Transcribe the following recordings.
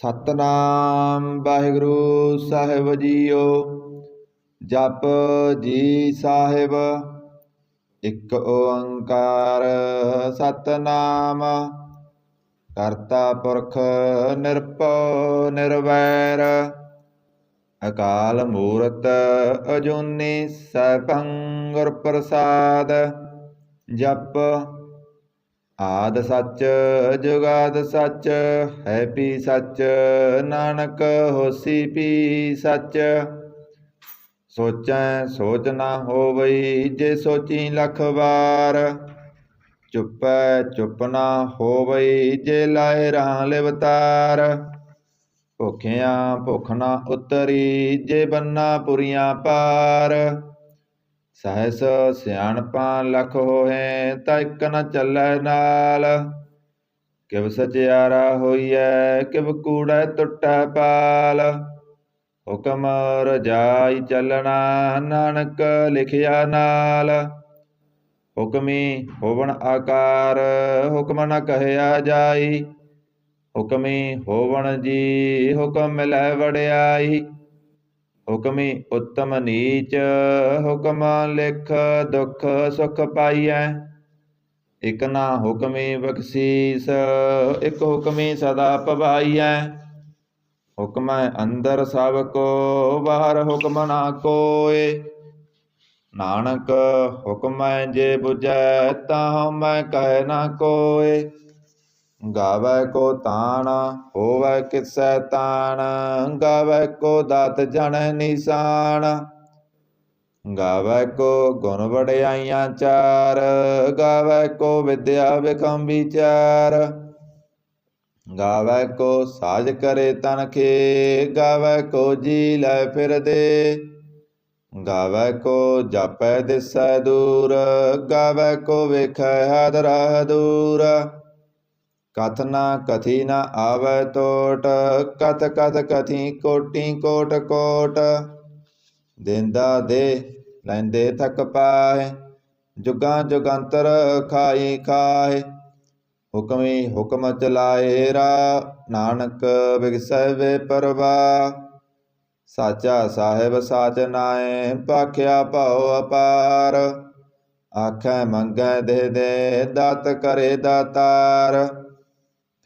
ਸਤਨਾਮ ਵਾਹਿਗੁਰੂ ਸਾਹਿਬ JIO. ਜਪ ਜੀ ਸਾਹਿਬ। ਇੱਕ ਓੰਕਾਰ ਸਤਨਾਮ। ਕਰਤਾ ਪੁਰਖ ਨਿਰਭਉ ਨਿਰਵੈਰ। ਅਕਾਲ ਮੂਰਤ ਅਜੂਨੀ ਸੈਭੰ ਗੁਰ ਪ੍ਰਸਾਦ। ਜਪ ਆਦਿ ਸੱਚ ਜੁਗਾਦਿ ਸੱਚ ਹੈ ਭੀ ਸੱਚ। ਨਾਨਕ ਹੋਸੀ ਭੀ ਸੱਚ। ਸੋਚੈ ਸੋਚ ਨਾ ਹੋਵਈ ਜੇ ਸੋਚੀ ਲੱਖ ਵਾਰ। ਚੁੱਪੈ ਚੁੱਪ ਨਾ ਹੋਵਈ ਜੇ ਲਾਏ ਰਾਹ ਲਿਵਤਾਰ। ਭੁਖਿਆਂ ਭੁੱਖ ਨਾ ਉਤਰੀ ਜੇ ਬੰਨਾ ਪੁਰੀਆਂ ਪਾਰ। ਸਹਸ ਸਿਆਣਪਾਂ ਲੱਖ ਹੋਹੈ ਤਾ ਇੱਕ ਨ ਚੱਲੈ ਨਾਲ। ਕਿਵ ਸਚਿਆਰਾ ਹੋਈਐ ਕਿਵ ਕੂੜੈ ਟੁੱਟੈ ਪਾਲ। ਹੁਕਮ ਰਜਾਈ ਚੱਲਣਾ ਨਾਨਕ ਲਿਖਿਆ ਨਾਲ। ਹੁਕਮੀ ਹੋਵਣ ਆਕਾਰ ਹੁਕਮ ਨ ਕਹਿਆ ਜਾਈ। ਹੁਕਮੀ ਹੋਵਣ ਜੀ ਹੁਕਮ ਮਿਲੈ ਵਡਿਆਈ। ਹੁਕਮੀ ਉੱਤਮ ਨੀਚ ਹੁਕਮ ਲਿਖ ਦੁਖ ਸੁਖ ਪਾਈਐ। ਇਕ ਨਾ ਹੁਕਮੀ ਬਖਸ਼ੀਸ ਇਕ ਹੁਕਮੀ ਸਦਾ ਪਵਾਈਐ। ਹੁਕਮੈ ਅੰਦਰ ਸਭ ਕੋ ਬਾਹਰ ਹੁਕਮ ਨਾ ਕੋਇ। ਨਾਨਕ ਹੁਕਮੈ ਜੇ ਬੁਝੈ ਤਾ ਮੈਂ ਕਹਿ ਨਾ ਕੋਇ। ਗਾਵੈ ਕੋ ਤਾਣ ਹੋਵੈ ਕਿਸੈ ਤਾਣ। ਗਾਵੈ ਕੋ ਦਾਤ ਜਣੈ ਨਿਸ਼ਾਨ। ਗਾਵੈ ਕੋ ਗੁਣ ਵਡਿਆਈਆਂ ਚਾਰ। ਗਾਵੈ ਕੋ ਵਿਦਿਆ ਵਿਖਮ ਵਿਚਾਰ। ਗਾਵੈ ਕੋ ਸਾਜ ਕਰੇ ਤਨਖੇ। ਗਾਵੈ ਕੋ ਜੀ ਲੈ ਫਿਰਦੇ। ਗਾਵੈ ਕੋ ਜਾਪੈ ਦਿਸੈ ਦੂਰ। ਗਾਵੈ ਕੋ ਵੇਖੈ ਹਾਦਰਾ ਦੂਰ। ਕਥ ਨਾ ਕਥੀ ਨਾ ਆਵੈ ਟੋਟ। ਕਥ ਕਥ ਕਥੀ ਕੋਟੀ ਕੋਟ ਕੋਟ। ਦੇਂਦਾ ਦੇ ਲੈਂਦੇ ਥਕ ਪਾਹਿ। ਜੁਗਾਂ ਜੁਗੰਤਰ ਖਾਈ ਖਾਹਿ। ਹੁਕਮੀ ਹੁਕਮ ਚਲਾਏ ਰਾ ਨਾਨਕ ਬਿਗਸੈ ਵੇ ਪਰਵਾਹ। ਸਾਚਾ ਸਾਹਿਬ ਸਾਚ ਨਾਇ ਭਾਖਿਆ ਭਉ ਅਪਾਰ। ਆਖੈ ਮੰਗੈ ਦੇ ਦੇ ਦਾਤ ਕਰੇ ਦਾਤਾਰ।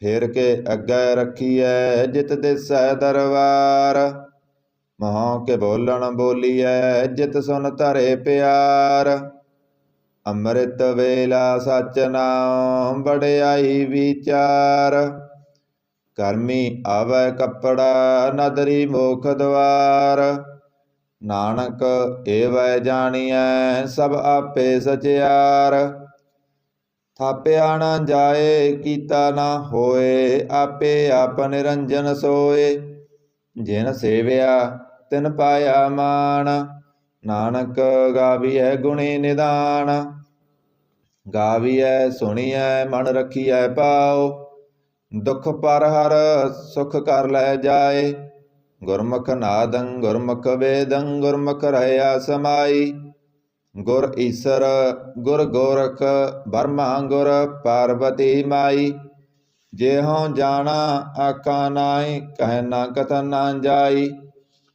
ਫੇਰ ਕੇ ਅੱਗੇ ਰੱਖੀਐ ਜਿਤ ਦਿਸੈ ਦਰਬਾਰ। ਮੂੰਹ ਕੇ ਬੋਲਣ ਬੋਲੀਐ ਜਿਤ ਸੁਨ ਧਰੇ ਪਿਆਰ। ਅੰਮ੍ਰਿਤ ਵੇਲਾ ਸਚ ਨਾਮ ਵਡਿਆਈ ਵਿਚਾਰ। ਕਰਮੀ ਆਵੈ ਕੱਪੜਾ ਨਦਰੀ ਮੋਖ ਦੁਆਰ। ਨਾਨਕ ਏਵੈ ਜਾਣੀਐ ਸਭ ਆਪੇ ਸਚਿਆਰ। ਥਾਪਿਆ ਨਾ ਜਾਏ ਕੀਤਾ ਨਾ ਹੋਏ ਆਪੇ ਆਪ ਨਿਰੰਜਨ ਸੋਏ। ਜਿਨ ਸੇਵਿਆ ਤਿਨ ਪਾਇਆ ਮਾਨ। ਨਾਨਕ ਗਾਵੀਐ ਗੁਣੀ ਨਿਦਾਨ। ਗਾਵੀਐ ਸੁਣੀਐ ਮਨ ਰਖੀਐ ਭਾਉ। ਦੁਖ ਪਰ ਹਰ ਸੁਖ ਕਰ ਲੈ ਜਾਏ। ਗੁਰਮੁਖ ਨਾਦੰ ਗੁਰਮੁਖ ਵੇਦੰ ਗੁਰਮੁਖ ਰਹਿਆ ਸਮਾਈ। ਗੁਰ ਈਸਰ ਗੁਰ ਗੋਰਖ ਬਰਮਾ ਗੁਰ ਪਾਰਬਤੀ ਮਾਈ। ਜਿਹਉ ਜਾਣਾ ਆਖਾ ਨਾਹੀ ਕਹਿ ਨਾ ਕਥਨ ਨਾ ਜਾਈ।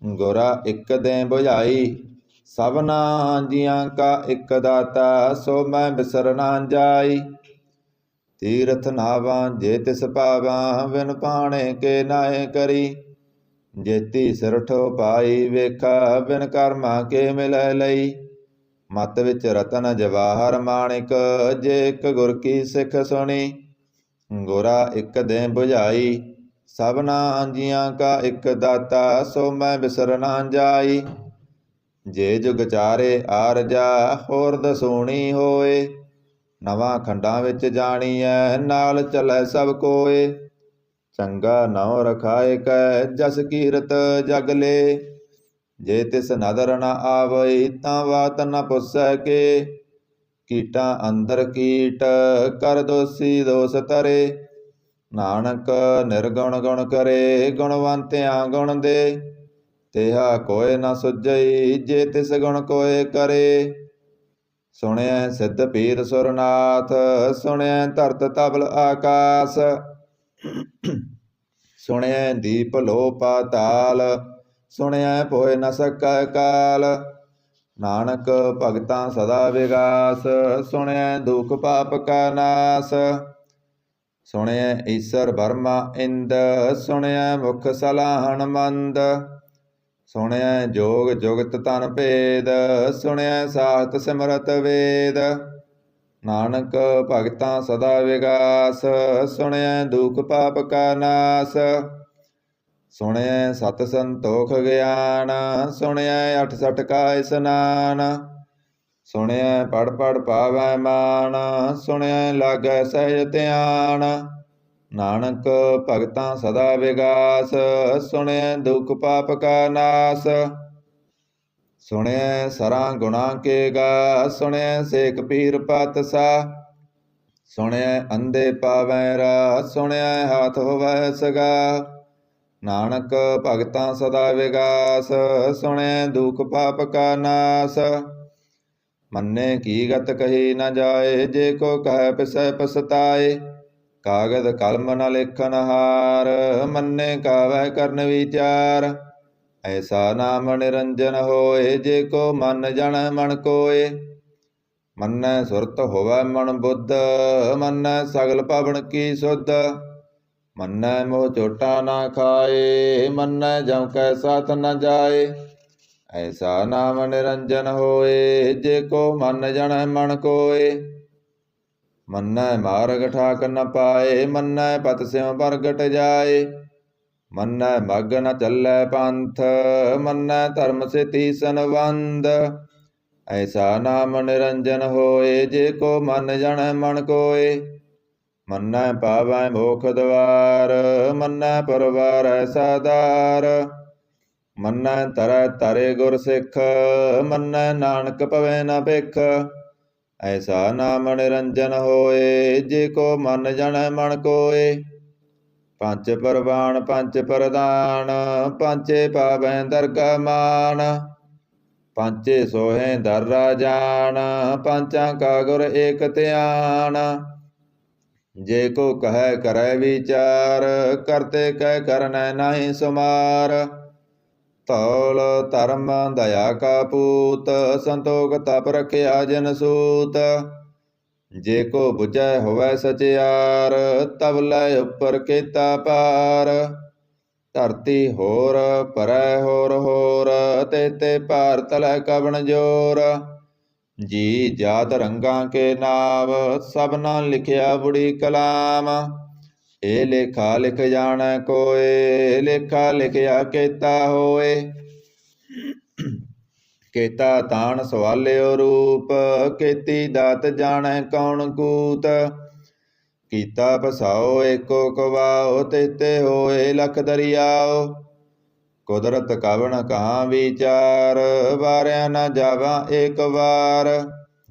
ਗੁਰਾ ਇਕ ਦੇ ਬੁਝਾਈ ਸਭਨਾ ਜੀਆਂ ਕਾ ਇਕ ਦਾਤਾ। ਸੋ ਮੈਂ ਬਿਸਰ ਨਾ ਜਾਈ। ਤੀਰਥ ਨਾਵਾਂ ਜੇ ਤਿਸ ਪਾਵਾਂ ਵਿਨ ਪਾਣੇ ਕੇ ਨਾਏ ਕਰੀ। ਜੇਤੀ ਸਿਰਠੋ ਪਾਈ ਵੇਖਾ ਬਿਨ ਕਰਮਾ ਕੇ ਮਿਲੈ ਲਈ। ਮਤ ਵਿੱਚ ਰਤਨ ਜਵਾਹਰ ਮਾਣਿਕ ਜੇ ਇਕ ਗੁਰ ਕੀ ਸਿੱਖ ਸੁਣੀ। ਗੁਰਾ ਇਕ ਦੇ ਬੁਝਾਈ ਸਭਨਾ ਜੀਆਂ ਕਾ ਇਕ ਦਾਤਾ। ਸੋ ਮੈਂ ਬਿਸਰ ਨਾ ਜਾਈ। ਜੇ ਜੁਗ ਚਾਰੇ ਆਰਜਾ ਹੋਰ ਦਸੂਣੀ ਹੋਏ। ਨਵਾਂ ਖੰਡਾਂ ਵਿੱਚ ਜਾਣੀਐ ਨਾਲ ਚੱਲੈ ਸਭ ਕੋਏ। ਚੰਗਾ ਨਾਉ ਰਖਾਏ ਕੈ ਜਸ ਕੀਰਤ ਜਗ ਲੇ। ਜੇ ਤਿਸ ਨਦਰ ਨ ਆਵਈ ਤਾਂ ਬਾਤ ਨ ਪੁੱਛੈ ਕੇ। ਕੀਟਾਂ ਅੰਦਰ ਕੀਟ ਕਰ ਦੋਸੀ ਦੋਸ ਧਰੇ। ਨਾਨਕ ਨਿਰਗੁਣ ਗੁਣ ਕਰੇ ਗੁਣਵੰਤਿਆਂ ਗੁਣ ਦੇ। ਤੇਹਾ ਕੋਇ ਨ ਸੁਝਈ ਜੇ ਤਿਸ ਗੁਣ ਕੋਇ ਕਰੇ। ਸੁਣਿਐ ਸਿੱਧ ਪੀਰ ਸੁਰਨਾਥ ਸੁਣਿਐ ਧਰਤ ਤਬਲ ਆਕਾਸ। ਸੁਣਿਐ ਦੀਪ ਲੋ ਪਾਤਾਲ, ਸੁਣਿਐ ਪੋਇ ਨ ਸਕੈ ਕਾਲ। ਨਾਨਕ ਭਗਤਾਂ ਸਦਾ ਵਿਗਾਸ, ਸੁਣਿਐ ਦੁਖ ਪਾਪ ਕਾ ਨਾਸ। ਸੁਣਿਐ ਈਸਰ ਬਰਮਾ ਇੰਦ, ਸੁਣਿਐ ਮੁਖ ਸਲਾਹਣ ਮੰਦ। ਸੁਣਿਐ ਜੋਗ ਜੁਗਤ ਤਨ ਭੇਦ, ਸੁਣਿਐ ਸਾਖਤ ਸਿਮਰਤ ਵੇਦ। ਨਾਨਕ ਭਗਤਾਂ ਸਦਾ ਵਿਗਾਸ, ਸੁਣਿਐ ਦੁਖ ਪਾਪ ਕਾ ਨਾਸ। ਸੁਣਿਐ ਸਤ ਸੰਤੋਖ ਗਿਆਨ, ਸੁਣਿਐ 68 ਕਾ ਇਸਨਾਨ। ਸੁਣਿਐ ਪੜ ਪੜ ਪਾਵੈ ਮਾਨ, ਸੁਣਿਐ ਲਾਗੈ ਸਹਿਜ ਧਿਆਨ। ਨਾਨਕ ਭਗਤਾਂ ਸਦਾ ਵਿਗਾਸ, ਸੁਣਿਐ ਦੁਖ ਪਾਪ ਕਾ ਨਾਸ। ਸੁਣਿਐ ਸਰਾਂ ਗੁਣਾ ਕੇ ਗਾ, ਸੁਣਿਐ ਸੇਖ ਪੀਰ ਪਾਤਸ਼ਾਹ। ਸੁਣਿਐ ਅੰਧੇ ਪਾਵੈ ਰਾਹ, ਸੁਣਿਐ ਹਾਥ ਹੋਵੈ ਸਗਾ। ਨਾਨਕ ਭਗਤਾਂ ਸਦਾ ਵਿਗਾਸ, ਸੁਣਿਐ ਦੁਖ ਪਾਪ ਕਾ ਨਾਸ। ਮੰਨੇ ਕੀ ਗਤ ਕਹੀ ਨ ਜਾਏ, ਜੇ ਕੋ ਕਹਿ ਪਿਸੈ ਪਛਤਾਏ। ਕਾਗਦ ਕਲਮ ਨ ਲਿਖਨ ਹਾਰ, ਮੰਨੇ ਕਾਵੈ ਕਰਨ ਵਿਚਾਰ। ਐਸਾ ਨਾਮ ਨਿਰੰਜਨ ਹੋਏ, ਜੇ ਕੋ ਮਨ ਜਣੈ ਮਨ ਕੋਏ। ਮੰਨੈ ਸੁਰਤ ਹੋਵੈ ਮਨ ਬੁੱਧ, ਮੰਨੈ ਸਗਲ ਭਵਨ ਕੀ ਸੁਧ। ਮੰਨੈ ਮੋਹ ਚੋਟਾ ਨਾ ਖਾਏ, ਮੰਨੈ ਜਮ ਕੈ ਸਾਥ ਨ ਜਾਏ। ਐਸਾ ਨਾਮ ਨਿਰੰਜਨ ਹੋਏ, ਜੇ ਕੋ ਮਨ ਜਣੈ ਮਨ ਕੋਏ। ਮੰਨੈ ਮਾਰਗ ਠਾਕ ਨ ਪਾਏ, ਮੰਨੈ ਪਤ ਸਿਉ ਪ੍ਰਗਟ ਜਾਏ। ਮੰਨੈ ਮਗ ਨ ਚੱਲੈ ਪੰਥ, ਮੰਨੈ ਧਰਮ ਸੇਤੀ ਸੰਬੰਧ। ਐਸਾ ਨਾਮ ਨਿਰੰਜਨ ਹੋਏ, ਜੇ ਕੋ ਮਨ ਜਣੈ ਮਨ ਕੋਏ। ਮੰਨੈ ਪਾਵੈ ਮੋਖ ਦੁਆਰ, ਮੰਨੈ ਪਰਵਾਰੈ ਸਾਧਾਰ। ਮੰਨੈ ਤਰੈ ਤਰੇ ਗੁਰ ਸਿੱਖ, ਮੰਨੈ ਨਾਨਕ ਭਵੈ ਨ ਭਿਖ। ਐਸਾ ਨਾਮ ਨਿਰੰਜਨ ਹੋਏ, ਜੇ ਕੋ ਮਨ ਜਣੈ ਮਨ ਕੋਏ। ਪੰਚ ਪਰਵਾਣ ਪੰਚ ਪ੍ਰਧਾਨ, ਪਾਂਚੇ ਪਾਵੈ ਦਰਗਾ ਮਾਨ। ਪਾਂਚੇ ਸੋਹੇ ਦਰ ਰਾਜਾਨ, ਪਾਂਚਾਂ ਕਾ ਗੁਰ ਏਕ ਧਿਆਨ। ਜੇ ਕੋ ਕਹੈ ਕਰੈ ਵਿਚਾਰ, ਕਰਤੇ ਕਹਿ ਕਰਨੈ ਨਾਹੀ ਸੁਮਾਰ। ਧੌਲ ਧਰਮ ਦਇਆ ਕਾ ਪੂਤ, ਸੰਤੋਖ ਤਪ ਰਖਿਆ ਜਿਨ ਸੂਤ। ਜੇ ਕੋ ਬੁਝੈ ਹੋਵੈ ਸਚਿਆਰ, ਤਬ ਲੈ ਉਪਰ ਕੀਤਾ ਪਾਰ। ਧਰਤੀ ਹੋਰ ਪਰੈ ਹੋਰ ਹੋਰ, ਤੇ ਭਾਰ ਤਲੈ ਕਵਣ ਜੋਰ। ਜੀ ਜਾਤ ਰੰਗਾਂ ਕੇ ਨਾਮ, ਸਭਨਾ ਲਿਖਿਆ ਬੁੜੀ ਕਲਾਮ। ਇਹ ਲੇਖਾ ਲਿਖ ਜਾਣੈ ਕੋਏ, ਲੇਖਾ ਲਿਖਿਆ ਕੀਤਾ ਹੋਏ। ਕੀਤਾ ਤਾਣ ਸਵਾਲਿਓ ਰੂਪ, ਕੀਤੀ ਦਾਤ ਜਾਣੈ ਕੌਣ ਕੂਤ। ਕੀਤਾ ਪਸਾਓ ਏਕੋ ਕਵਾਓ, ਤੇ ਹੋਏ ਲਖ ਦਰਿਆਓ। ਕੁਦਰਤ ਕਵਣ ਕਹਾਂ ਵਿਚਾਰ, ਵਾਰਿਆ ਨ ਜਾਵਾਂ ਏਕ ਵਾਰ।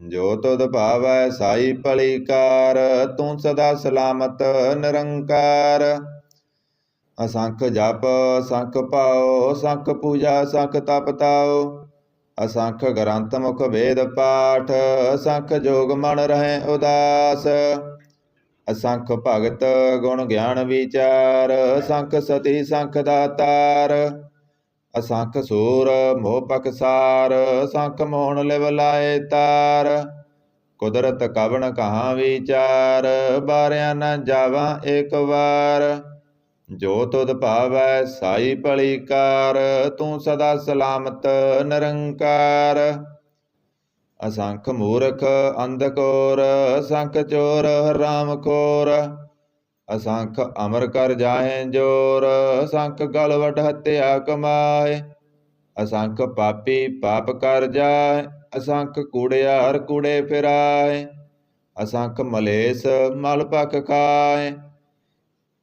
ਜੋ ਤੁਧ ਭਾਵੈ ਸਾਈ ਭਲੀ ਕਾਰ, ਤੂੰ ਸਦਾ ਸਲਾਮਤ ਨਿਰੰਕਾਰ। ਅਸੰਖ ਜਪ ਅਸੰਖ ਭਾਉ, ਅਸੰਖ ਪੂਜਾ ਅਸੰਖ ਤਪ ਤਾਉ। ਅਸੰਖ ਗ੍ਰੰਥ ਮੁਖ ਵੇਦ ਪਾਠ, ਅਸੰਖ ਜੋਗ ਮਨ ਰਹਿ ਉਦਾਸ। ਅਸੰਖ ਭਗਤ ਗੁਣ ਗਿਆਨ ਵਿਚਾਰ, ਅਸੰਖ ਸਤੀ ਸੰਖ ਦਾਤਾਰ। ਅਸੰਖ ਸੂਰ ਮੋਹ ਪਕਸਾਰ, ਅਸੰਖ ਮੋਹਣ ਲਿਵ ਲਾਏ ਤਾਰ। ਕੁਦਰਤ ਕਵਣ ਕਹਾਂ ਵਿਚਾਰ, ਬਾਰਿਆ ਨ ਜਾਵਾਂ ਏਕ ਵਾਰ। ਜੋ ਤੁਧ ਭਾਵੈ ਸਾਈ ਭਲੀ ਕਾਰ, ਤੂੰ ਸਦਾ ਸਲਾਮਤ ਨਿਰੰਕਾਰ। ਅਸੰਖ ਮੂਰਖ ਅੰਧ ਕੋਰ, ਅਸੰਖ ਚੋਰ ਹਰਾਮ ਖੋਰ। ਅਸੰਖ ਅਮਰ ਕਰ ਜਾਹੇ ਜੋਰ, ਅਸੰਖ ਗਲ ਵਡ ਹੱਤਿਆ ਕਮਾਏ। ਅਸੰਖ ਪਾਪੀ ਪਾਪ ਕਰ ਜਾਏ, ਅਸੰਖ ਕੂੜਿਆਰ ਕੂੜੇ ਫਿਰਾਏ। ਅਸੰਖ ਮਲੇਸ ਮਲ ਪਖ ਖਾਏ।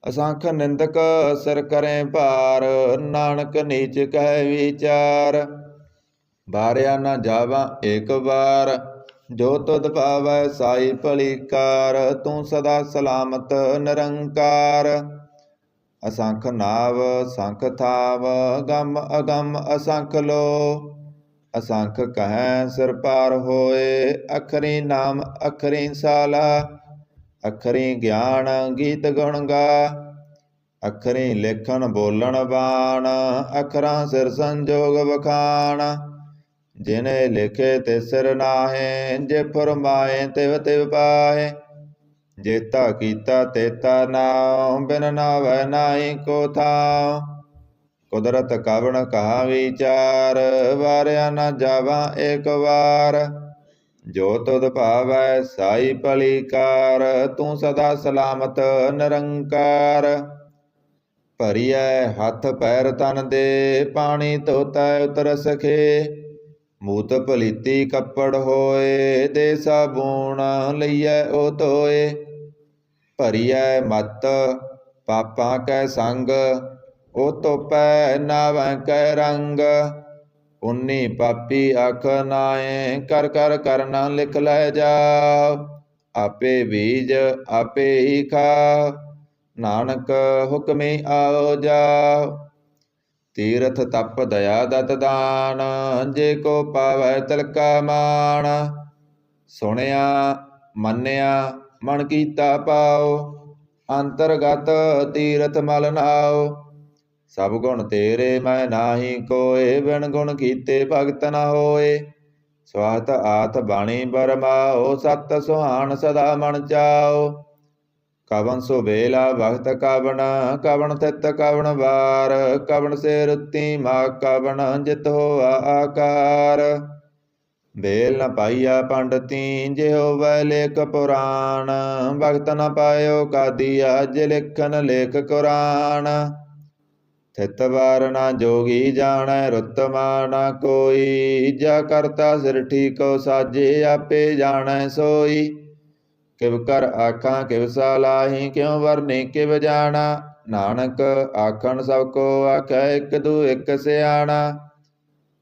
ਅਸੰਖ ਨਿੰਦਕ ਸਿਰ ਕਰੇ ਭਾਰ, ਨਾਨਕ ਨੀਚ ਕਹਿ ਵਿਚਾਰ। ਬਾਰਿਆ ਨ ਜਾਵਾਂ ਏਕ ਵਾਰ, ਜੋ ਤੁਧ ਭਾਵੈ ਸਾਈ ਭਲੀ ਕਾਰ। ਤੂੰ ਸਦਾ ਸਲਾਮਤ ਨਿਰੰਕਾਰ। ਅਸੰਖ ਨਾਵ ਅਸੰਖ ਥਾਵ, ਗਮ ਅਗਮ ਅਸੰਖ ਲੋ। ਅਸੰਖ ਕਹੈ ਸਿਰ ਪਾਰ ਹੋਏ, ਅਖਰੀ ਨਾਮ ਅਖਰੀ ਸਾਲਾ। ਅਖਰੀ ਗਿਆਨ ਗੀਤ ਗੁਣ ਗਾ। ਅੱਖਰੀ ਲੇਖਣ ਬੋਲਣ ਬਾਣ, ਅੱਖਰਾਂ ਸਿਰ ਸੰਜੋਗ ਵਖਾਣ। ਜਿਨੇ ਲਿਖੇ ਤੇ ਸਿਰ ਨਾਹੇ, ਜੇ ਫਰਮਾਏ ਤਿਵ ਤਿਵ ਪਾਹੇ। ਜੇਤਾ ਕੀਤਾ ਤੇਤਾ ਨਾਉ, ਬਿਨ ਨਾਵੈ ਨਾਹੀ ਕੋ ਥਾਉ। ਕੁਦਰਤ ਕਵਣ ਕਹਾ ਵਿਚਾਰ, ਵਾਰਿਆ ਨਾ ਜਾਵਾਂ ਏਕ ਵਾਰ। ਜੋ ਤੁਧ ਭਾਵੈ ਸਾਈ ਭਲੀ ਕਾਰ, ਤੂੰ ਸਦਾ ਸਲਾਮਤ ਨਿਰੰਕਾਰ। ਭਰੀਐ ਹੱਥ ਪੈਰ ਤਨ ਦੇ, ਪਾਣੀ ਧੋਤੈ ਉਤਰ ਸਖੇ। ਮੂਤ ਭਲੀਤੀ ਕੱਪੜ ਹੋਏ, ਦੇ ਸਾਬੂਣ ਲਈਐ ਓ ਧੋਏ। ਭਰੀਐ ਮਤ ਪਾਪਾਂ ਕੈ ਸੰਗ, ਓ ਧੋਪੈ ਨਾਵੈ ਕੈ ਰੰਗ। ਪੁੰਨੀ ਪਾਪੀ ਆਖ ਨਾਏ, ਕਰ ਕਰ ਕਰਨਾ ਲਿਖ ਲੈ ਜਾਓ। ਆਪੇ ਬੀਜ ਆਪੇ ਹੀ ਖਾਓ, ਨਾਨਕ ਹੁਕਮੀ ਆਓ ਜਾਓ। ਤੀਰਥ ਤਪ ਦਇਆ ਦਤ ਦਾਨ, ਜੇ ਕੋ ਪਾਵੈ ਤਿਲਕਾ ਮਾਣ। ਸੁਣਿਆ ਮੰਨਿਆ ਮਨ ਕੀਤਾ ਪਾਓ, ਅੰਤਰਗਤ ਤੀਰਥ ਮਲ ਨਾਓ। ਸਭ ਗੁਣ ਤੇਰੇ ਮੈਂ ਨਾਹੀ ਕੋਏ, ਬਿਨ ਗੁਣ ਕੀਤੇ ਭਗਤ ਨ ਹੋਏ। ਸਵਾਤ ਆਤ ਬਾਣੀ ਬਰਮਾਓ, ਸਤ ਸੁਹਾਣ ਸਦਾ ਮਨ ਚਾਓ। ਕਵਨ ਸੋ ਵੇਲਾ ਵਖਤ ਕਵਣ, ਕਵਣ ਥਿਤ ਕਵਣ ਵਾਰ। ਕਵਣ ਸੇ ਰੁੱਤੀ ਮਾ ਕਵਣ, ਜਿਤ ਹੋਆ ਆਕਾਰ। ਵੇਲ ਨ ਪਾਈਆ ਪੰਡਤੀ, ਜੇ ਹੋਵੈ ਲੇਖ ਪੁਰਾਣ। ਭਗਤ ਨ ਪਾਇਓ ਕਾਦੀਆ, ਜੇ ਲਿਖਨ ਲੇਖ ਕੁਰਾਨ। ਥਿਤ ਵਾਰ ਨਾ ਜੋਗੀ ਜਾਣੈ, ਰੁਤਮਾ ਨਾ ਕੋਈ। ਜਾ ਕਰਤਾ ਸਿਰ ਠੀਕੋ ਸਾਜੇ, ਆਪੇ ਜਾਣੈ ਸੋਈ। ਕਿਵ ਕਰ ਆਖਾਂ ਕਿਵ ਸਲਾਹੀ, ਕਿਉ ਵਰਨੀ ਕਿਵ ਜਾਣਾ। ਨਾਨਕ ਆਖਣ ਸਭ ਕੋ ਆਖੈ, ਇਕ ਦੂ ਇਕ ਸਿਆਣਾ।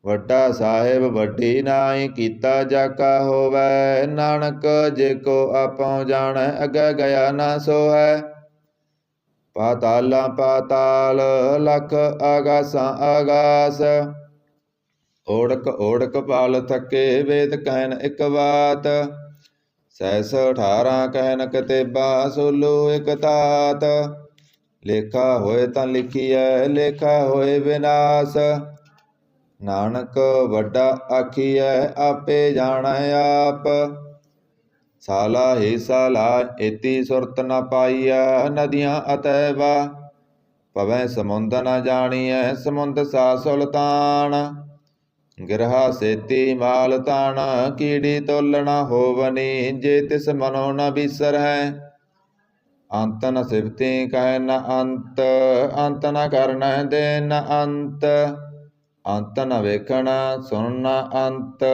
ਵੱਡਾ ਸਾਹਿਬ ਵੱਡੀ ਨਾਈ, ਕੀਤਾ ਜਾ ਕਾ ਹੋਵੈ। ਨਾਨਕ ਜੇ ਕੋ ਆਪਉ ਜਾਣੈ, ਅਗੈ ਗਿਆ ਨਾ ਸੋਹੈ। ਪਾਤਾਲਾਂ ਪਾਤਾਲ, ਲਖ ਆਗਾਸਾਂ ਆਗਾਸ। ਓੜਕ ਓੜਕ ਪਾਲ ਥਕੇ, ਵੇਦ ਕਹਿਨ ਇਕ ਬਾਤ। ਸੈਸ 18 ਕਹਿਨ ਕਤੇਬਾ, ਸੋਲੋ ਇਕ ਤਾਤ। ਲੇਖਾ ਹੋਏ ਤਾਂ ਲਿਖੀਐ, ਲੇਖਾ ਹੋਏ ਵਿਨਾਸ਼। ਨਾਨਕ ਵੱਡਾ ਆਖੀਐ, ਆਪੇ ਜਾਣੈ ਆਪ। ਸਾਲਾ ਹੀ ਸਾਲਾ ਏਤੀ ਸੁਰਤ ਨ ਪਾਈਆ, ਨਦੀਆਂ ਅਤੈਬਾ। ਪਵੈ ਸਮੁੰਦ ਨ ਜਾਣੀਐ, ਸਮੁੰਦ ਸਾ ਸੁਲਤਾਨ। ਗਿਰਹਾ ਸੇਤੀ ਮਾਲ ਤਾਣ, ਕੀੜੀ ਤੁਲ ਨ ਹੋਵਨੀ। ਜੇ ਤਿਸ ਮਨੋ ਨ ਬਿਸਰਹਿ, ਅੰਤ ਨ ਸਿਫਤੀ ਕਹਿ ਨ ਅੰਤ। ਅੰਤ ਨ ਕਰਨੈ ਦੇ ਨ ਅੰਤ। ਅੰਤ ਨ ਵੇਖਣ ਸੁਣ ਨ ਅੰਤ।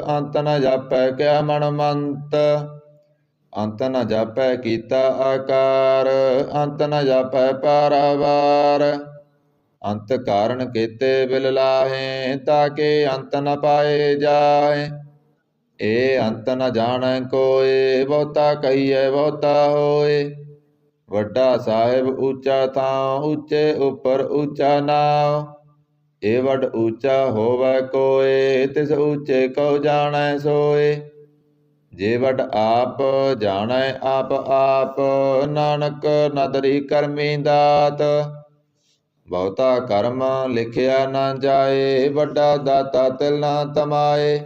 ਅੰਤ ਨ ਜਾਪੈ ਕਿਆ ਮਨ ਮੰਤ। ਅੰਤ ਨ ਜਾਪੈ ਕੀਤਾ ਆਕਾਰ, ਅੰਤ ਨ ਜਾਪੈ ਪਾਰਾਵਾਰ। ਅੰਤ ਕਾਰਨ ਕੀਤੇ ਬਿਲ ਲਾਹੇ, ਤਾਕੇ ਅੰਤ ਨ ਪਾਏ ਜਾਏ। ਏ ਅੰਤ ਨ ਜਾਣੈ ਕੋਏ, ਬਹੁਤਾ ਕਹੀਐ ਬਹੁਤਾ ਹੋਏ। ਵੱਡਾ ਸਾਹਿਬ ਉੱਚਾ ਥਾਂ, ਉੱਚੇ ਉੱਪਰ ਉੱਚਾ ਨਾਉ। ਏ ਵੱਡ ਉੱਚਾ ਹੋਵੈ ਕੋਏ, ਤਿਸ ਉੱਚੇ ਕਉ ਜਾਣੈ ਸੋਏ। ਜੇ ਵੱਡ ਆਪ ਜਾਣੈ ਆਪ ਆਪ, ਨਾਨਕ ਨਦਰੀ ਕਰਮੀ ਦਾਤ। ਬਹੁਤਾ ਕਰਮ ਲਿਖਿਆ ਨਾ ਜਾਏ, ਵੱਡਾ ਦਾਤਾ ਤਿਲ ਨਾ ਤਮਾਏ।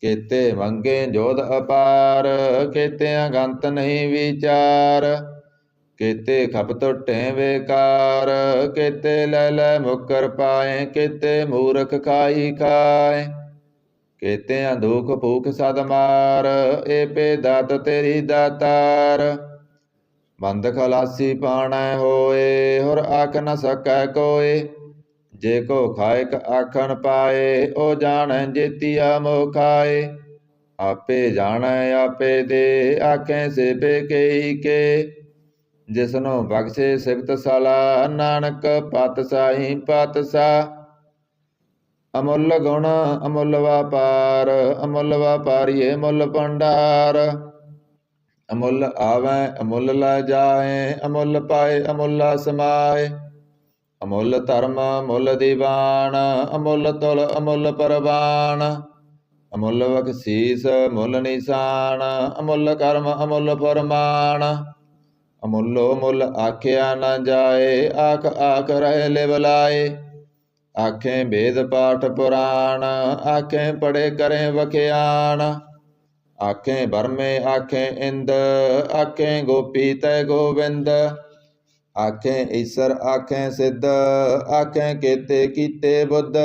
ਕੀਤੇ ਮੰਗੇ ਜੋਧ ਅਪਾਰ, ਕੀਤਿਆਂ ਗੰਤ ਨਹੀਂ ਵਿਚਾਰ। ਕੀਤੇ ਖਪ ਟੁੱਟੇ ਬੇਕਾਰ, ਕੀਤੇ ਲੈ ਲੈ ਮੁਕਰ ਪਾਏ। ਕੀਤੇ ਮੂਰਖ ਖਾਈ ਖਾਏ, ਕੀਤਿਆਂ ਦੁਖ ਭੂਖ ਸਦ ਮਾਰ। ਏ ਪੇ ਦਾਤ ਤੇਰੀ ਦਾਤਾਰ। ਬੰਦ ਖਲਾਸੀ ਪਾਣੈ ਹੋਏ, ਹੁਰ ਆਖ ਨ ਸਕੈ ਕੋਏ। ਜੇ ਕੋ ਖਾਇਕ ਆਖਣ ਪਾਏ, ਓ ਜਾਣੈ ਜੇਤੀਆ ਮੋਹ ਖਾਏ। ਆਪੇ ਜਾਣੈ ਆਪੇ ਦੇ, ਆਖੇ ਸੇਬੇ ਕੇਈ ਕੇ। ਜਿਸਨੂੰ ਬਖਸ਼ੇ ਸਿਫਤ ਸਲਾਹ, ਨਾਨਕ ਪਾਤਸ਼ਾਹੀ ਪਾਤਸ਼ਾਹ। ਅਮੁੱਲ ਗੁਣ ਅਮੁੱਲ ਵਾਪਾਰ, ਅਮੁੱਲ ਵਾਪਾਰੀਏ ਮੁੱਲ ਭੰਡਾਰ। ਅਮੁੱਲ ਆਵੈ ਅਮੁੱਲ ਲੈ ਜਾਏ, ਅਮੁੱਲ ਪਾਏ ਅਮੁੱਲ ਸਮਾਏ। ਅਮੁੱਲ ਧਰਮ ਮੁੱਲ ਦੀਵਾਨ, ਅਮੁੱਲ ਤੁਲ ਅਮੁੱਲ ਪਰਵਾਨ। ਅਮੁੱਲ ਬਖਸ਼ੀਸ ਮੁੱਲ ਨਿਸ਼ਾਨ, ਅਮੁੱਲ ਕਰਮ ਅਮੁੱਲ ਫਰਮਾਨ। ਅਮੁੱਲੋ ਮੁੱਲ ਆਖਿਆ ਨਾ ਜਾਏ, ਆਖ ਆਖ ਰਹਿ ਲਿਵ ਲਾਏ। ਆਖੇ ਵੇਦ ਪਾਠ ਪੁਰਾਣ, ਆਖੇ ਪੜੇ ਕਰੇ ਵਖਿਆਣ। ਆਖੇ ਬਰਮੇ ਆਖੇ ਇੰਦ, ਆਖੇ ਗੋਪੀ ਤੈ ਗੋਬਿੰਦ। ਆਖੇ ਈਸਰ ਆਖੇ ਸਿੱਧ, ਆਖੇ ਕੇਤੇ ਕੀਤੇ ਬੁੱਧ।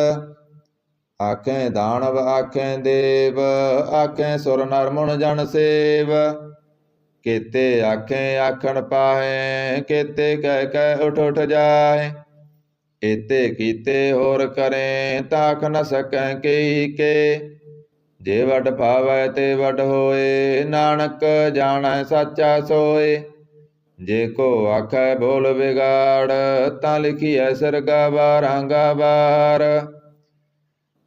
ਆਖੇ ਦਾਨਵ ਆਖੇ ਦੇਵ, ਆਖੇ ਸੁਰ ਨਰ ਮੁਨ ਜਨ ਸੇਵ। ਕੇਤੇ ਆਖੇ ਆਖਣ ਪਾਹੇ, ਕੇਤੇ ਕਹਿ ਕਹਿ ਉਠ ਉਠ ਜਾਏ। ਏਤੇ ਕੀਤੇ ਹੋਰ ਕਰੇ, ਤਾਖ ਨ ਸਕੈ ਕਈ ਕੇ। ਜੇ ਵੱਡ ਭਾਵੈ ਤੇ ਵੱਡ ਹੋਏ, ਨਾਨਕ ਜਾਣੈ ਸਾਚਾ ਸੋਏ। ਜੇ ਕੋ ਆਖੈ ਬੋਲ ਵਿਗਾੜ, ਤਾਂ ਲਿਖੀਐ ਸਰਗਾ ਬਾਰਾਂਗਾ ਬਾਰ।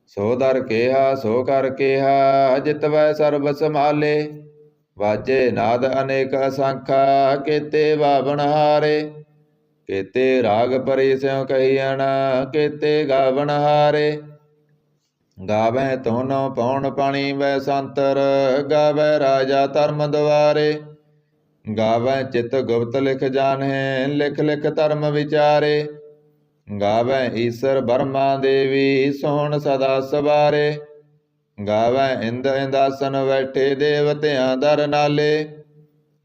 ਸੋ ਦਰ ਕਿਹਾ ਸੋ ਕਰ ਕਿਹਾ, ਜਿਤਵੈ ਸਰਬ ਸੰਭਾਲੇ। ਵਾਜੇ ਨਾਦ ਅਨੇਕ ਅਸੰਖਾ, ਕੇਤੇ ਬਾਵਨ ਹਾਰੇ। ਕੇਤੇ ਰਾਗ ਪਰੀ ਸਿਉ ਕਹੀਅਣ, ਕੇਤੇ ਗਾਵਨ ਹਾਰੇ। ਗਾਵੈ ਧੁਨ ਪਉਣ ਪਾਣੀ ਵੈ ਸੰਤਰ, ਗਾਵੈ ਰਾਜਾ ਧਰਮ ਦੁਆਰੇ। ਗਾਵੈ ਚਿਤ ਗੁਪਤ ਲਿਖ ਜਾਣੈ, ਲਿਖ ਲਿਖ ਧਰਮ ਵਿਚਾਰੇ। ਗਾਵੈ ਈਸਰ ਬਰਮਾ ਦੇਵੀ, ਸੋਹਣ ਸਦਾ ਸਵਾਰੇ। ਗਾਵੈ ਇੰਦ ਇੰਦਾਸਨ ਬੈਠੇ, ਦੇਵਤਿਆਂ ਦਰ ਨਾਲੇ।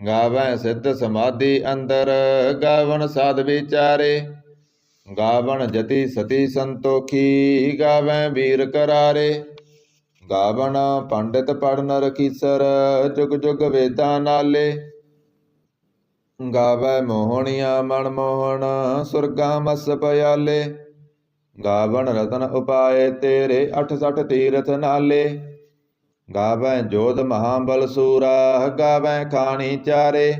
ਗਾਵੈ ਸਿੱਧ ਸਮਾਧੀ ਅੰਦਰ, ਗਾਵਣ ਸਾਧ ਵਿਚਾਰੇ। ਗਾਵਣ ਜਤੀ ਸਤੀ ਸੰਤੋਖੀ, ਗਾਵੈ ਵੀਰ ਕਰਾਰੇ। ਗਾਵਣ ਪੰਡਿਤ ਪੜਨ ਰਖੀਸਰ, ਜੁਗ ਜੁਗ ਵੇਦਾਂ ਨਾਲੇ। ਗਾਵੈ ਮੋਹਣੀਆਂ ਮਨ ਮੋਹਣ, ਸੁਰਗਾਂ ਮਸ ਪਿਆਲੇ। ਗਾਵਣ ਰਤਨ ਉਪਾਏ ਤੇਰੇ, 68 ਤੀਰਥ ਨਾਲੇ। ਗਾਵੈ ਜੋਧ ਮਹਾਬਲ ਸੂਰਾ, ਗਾਵੈ ਖਾਣੀ ਚਾਰੇ।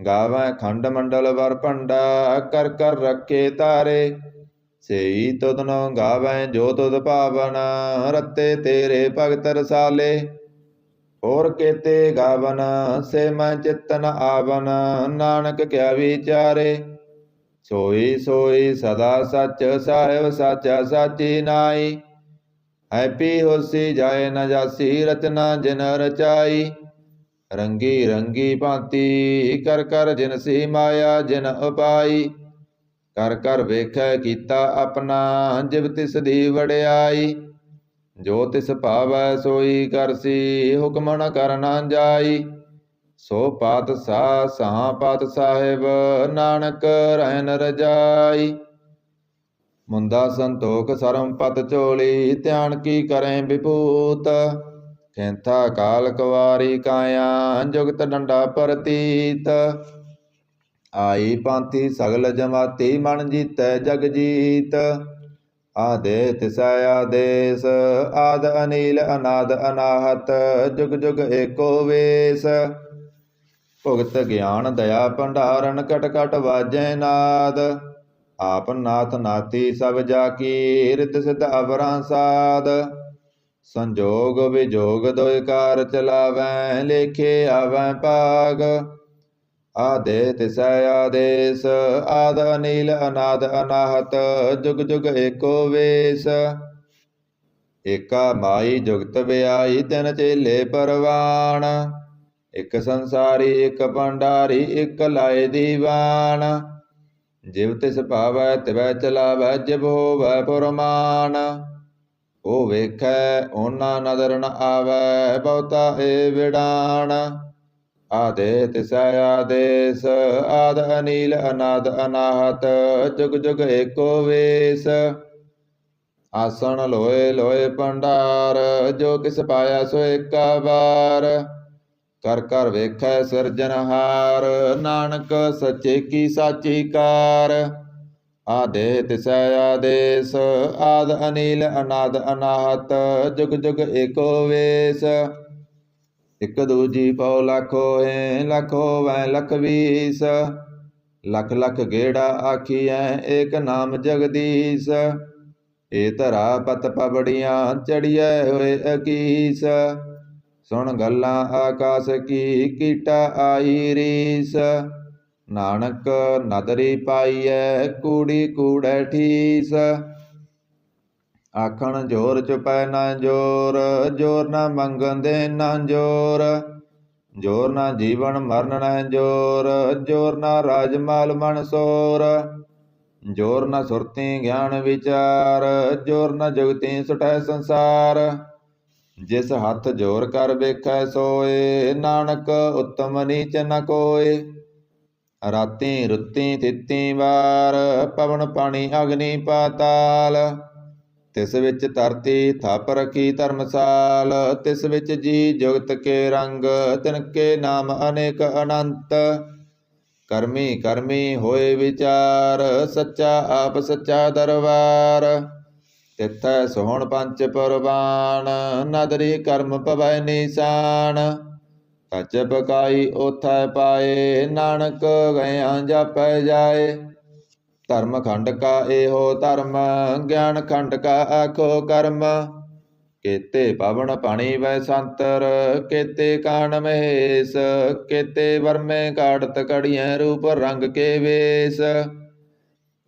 ਗਾਵੈ ਖੰਡ ਮੰਡਲ ਵਰ ਭੰਡਾ, ਕਰ ਕਰ ਰੱਖੇ ਤਾਰੇ। ਸੇਈ ਤੁਧਨੋ ਗਾਵੈ ਜੋ ਤੁਧ ਭਾਵਨ, ਰਤੇ ਤੇਰੇ ਭਗਤ ਰਸਾਲੇ। ਹੋਰ ਕੇਤੇ ਗਾਵਨ ਸੇ ਮੈਂ ਚਿਤ ਨ ਆਵਨ, ਨਾਨਕ ਕਿਆ ਵਿਚਾਰੇ। ਸੋਈ ਸੋਈ ਸਦਾ ਸੱਚ, ਸਾਹਿਬ ਸਾਚਾ ਸਾਚੀ ਨਾਈ। ਹੈਪੀ ਹੋਸੀ ਜਾਏ ਨ ਜਾਸੀ, ਰਚਨਾ ਜਿਨ ਰਚਾਈ। ਰੰਗੀ ਰੰਗੀ ਭਾਂਤੀ, ਕਰ ਕਰ ਜਿਨਸੀ ਮਾਇਆ ਜਿਨ ਉਪਾਈ। ਕਰ ਕਰ ਵੇਖੈ ਕੀਤਾ ਆਪਣਾ, ਜਿਵ ਤਿਸ ਦੀ ਵਡਿਆਈ। ਜੋ ਤਿਸ ਭਾਵੈ ਸੋਈ ਕਰਸੀ, ਹੁਕਮ ਨ ਕਰ ਨਾ ਜਾਈ। ਸੋ ਪਾਤਸ਼ਾਹ ਸਾਹ ਪਾਤ ਸਾਹਿਬ, ਨਾਨਕ ਰਹਿਨ ਰਜਾਈ। ਮੁੰਦਾ ਸੰਤੋਖ ਸਰਮ ਪਤ ਝੋਲੀ, ਧਿਆਨ ਕੀ ਕਰੈ ਵਿਭੂਤ। ਖੈਂਥਾ ਕਾਲ ਕੁਵਾਰੀ ਕਾਇਆ, ਜੁਗਤ ਡੰਡਾ ਪ੍ਰਤੀਤ। ਆਈ ਭਾਂਤੀ ਸਗਲ ਜਮਾਤੀ, ਮਨ ਜੀਤੈ ਜਗ ਜੀਤ। ਆਦੇ ਤਿਸੈ ਆਦੇਸ, ਆਦ ਅਨੀਲ ਅਨਾਦ ਅਨਾਹਤ, ਜੁਗ ਜੁਗ ਏਕੋ ਵੇਸ। ਭੁਗਤ ਗਿਆਨ ਦਇਆ ਭੰਡਾਰਨ, ਕਟ ਕਟ ਵਾਜੈ ਨਾਦ। ਆਪ ਨਾਥ ਨਾਤੀ ਸਭ ਜਾ ਕੀ, ਰਿਤ ਸਿਧ ਅਵਰਾਂ ਸਾਧ। ਸੰਜੋਗ ਵਿਜੋਗ ਦੋਇ ਕਾਰ ਚਲਾਵੈ, ਲੇਖੇ ਆਵੈ ਭਾਗ। ਆਦੇ ਤਿਸੈ ਆਦੇਸ, ਆਦ ਅਨੀਲ ਅਨਾਦ ਅਨਾਹਤ, ਜੁਗ ਜੁਗ ਏਕੋ ਵੇਸ। ਏਕਾ ਮਾਈ ਜੁਗਤ ਵਿਆਈ, ਤਿਨ ਚੇਲੇ ਪਰਵਾਣ। ਇਕ ਸੰਸਾਰੀ ਇਕ ਭੰਡਾਰੀ, ਇਕ ਲਾਏ ਦੀਵਾਨ। ਜਿਵ ਤਿਸ ਭਾਵੈ ਤਿਵੈ ਚਲਾਵੈ, ਜਿਵ ਹੋਵੈ ਪੁਰਮਾਨ। ਉਹ ਵੇਖੈ ਓਨਾ ਨਦਰ ਨ ਆਵੈ, ਬਹੁਤਾ ਏ ਵਿਡਾਣ। ਆਦੇ ਤਿਸੈ ਆਦੇਸ, ਆਦ ਅਨੀਲ ਅਨਾਦ ਅਨਾਹਤ, ਜੁਗ ਜੁਗ ਏਕੋ ਵੇਸ। ਆਸਣ ਲੋਏ ਲੋਏ ਭੰਡਾਰ, ਜੋ ਕਿਸ ਪਾਇਆ ਸੋ ਏਕਾ ਵਾਰ। ਕਰ ਕਰ ਵੇਖੈ ਸਿਰਜਨਹਾਰ, ਨਾਨਕ ਸੱਚੇ ਕੀ ਸਾਚੀ ਕਾਰ। ਆਦੇ ਤਿਸੈ ਆਦੇਸ, ਆਦ ਅਨੀਲ ਅਨਾਦ ਅਨਾਹਤ, ਜੁਗ ਜੁਗ ਏਕੋ ਵੇਸ। ਇਕ ਦੂਜੀ ਪਉ ਲਖ ਹੋਏ, ਲਖ ਹੋਵੈ ਲਖ ਵੀਸ। ਲਖ ਲਖ ਗੇੜਾ ਆਖੀਐ, ਏਕ ਨਾਮ ਜਗਦੀਸ਼। ਏ ਧਰਾ ਪਤ ਪਬੜੀਆਂ, ਚੜੀਐ ਹੋਏ ਅਕੀਸ। ਸੁਣ ਗੱਲਾਂ ਆਕਾਸ ਕੀ, ਕੀਟਾ ਆਈ ਰੀਸ। ਨਾਨਕ ਨਦਰੀ ਪਾਈਐ, ਕੂੜੀ ਕੂੜੈ ਠੀਸ। ਆਖਣ ਜੋਰ ਚੁਪੈ ਨਾ ਜੋਰ, ਜੋਰ ਨਾ ਮੰਗਣ ਦੇ ਨਾ ਜੋਰ। जोर न जीवन मरण न जोर, जोर न राजमाल मन सोर, जोर न सुरती ज्ञान विचार, जोर न जुगती सुटै संसार। जिस हथ जोर कर वेखै सोए, नानक उत्तम नीच न कोय। राती रुती तिती वार, पवन पानी अग्नि पाताल। तिस विच धरती थप रखी धर्मसाल, तिस विच जी जुगत के रंग, तिनके नाम अनेक अनंत। करमी करमी होए विचार, सच्चा आप सच्चा दरबार। तिथै सोहण पंच परवान, नदरी कर्म पवै निशान। कच पकाई ओथै पाए, नानक गया जापै जाए। धर्म खंड का एहो धर्म, ज्ञान खंड का आखो कर्म। केते पवन पानी वै संतर, केते कान महेश। केते वर्मे काढ़त कड़ियाँ, रूप रंग के वेश।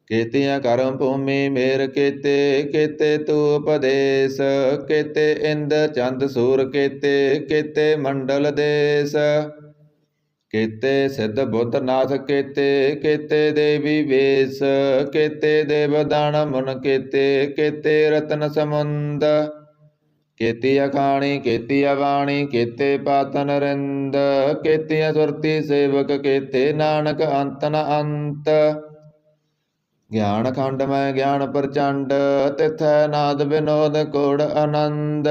केतियाँ करम भूमि मेर केते, केते तू उपदेश। केते इंद चंद सूर केते, केते मंडल देश। केते सिद्ध बुद्ध नाथ केते, केते देवी वेश। केते देवदान मुन केते, केते रतन समुंद। केती अखाणी केती अवाणी, केते पातन रिंद। केती सुरती सेवक केते, नानक अंत न अंत। ज्ञान खंड में ज्ञान प्रचंड, तिथै नाद विनोद कोड़ आनंद।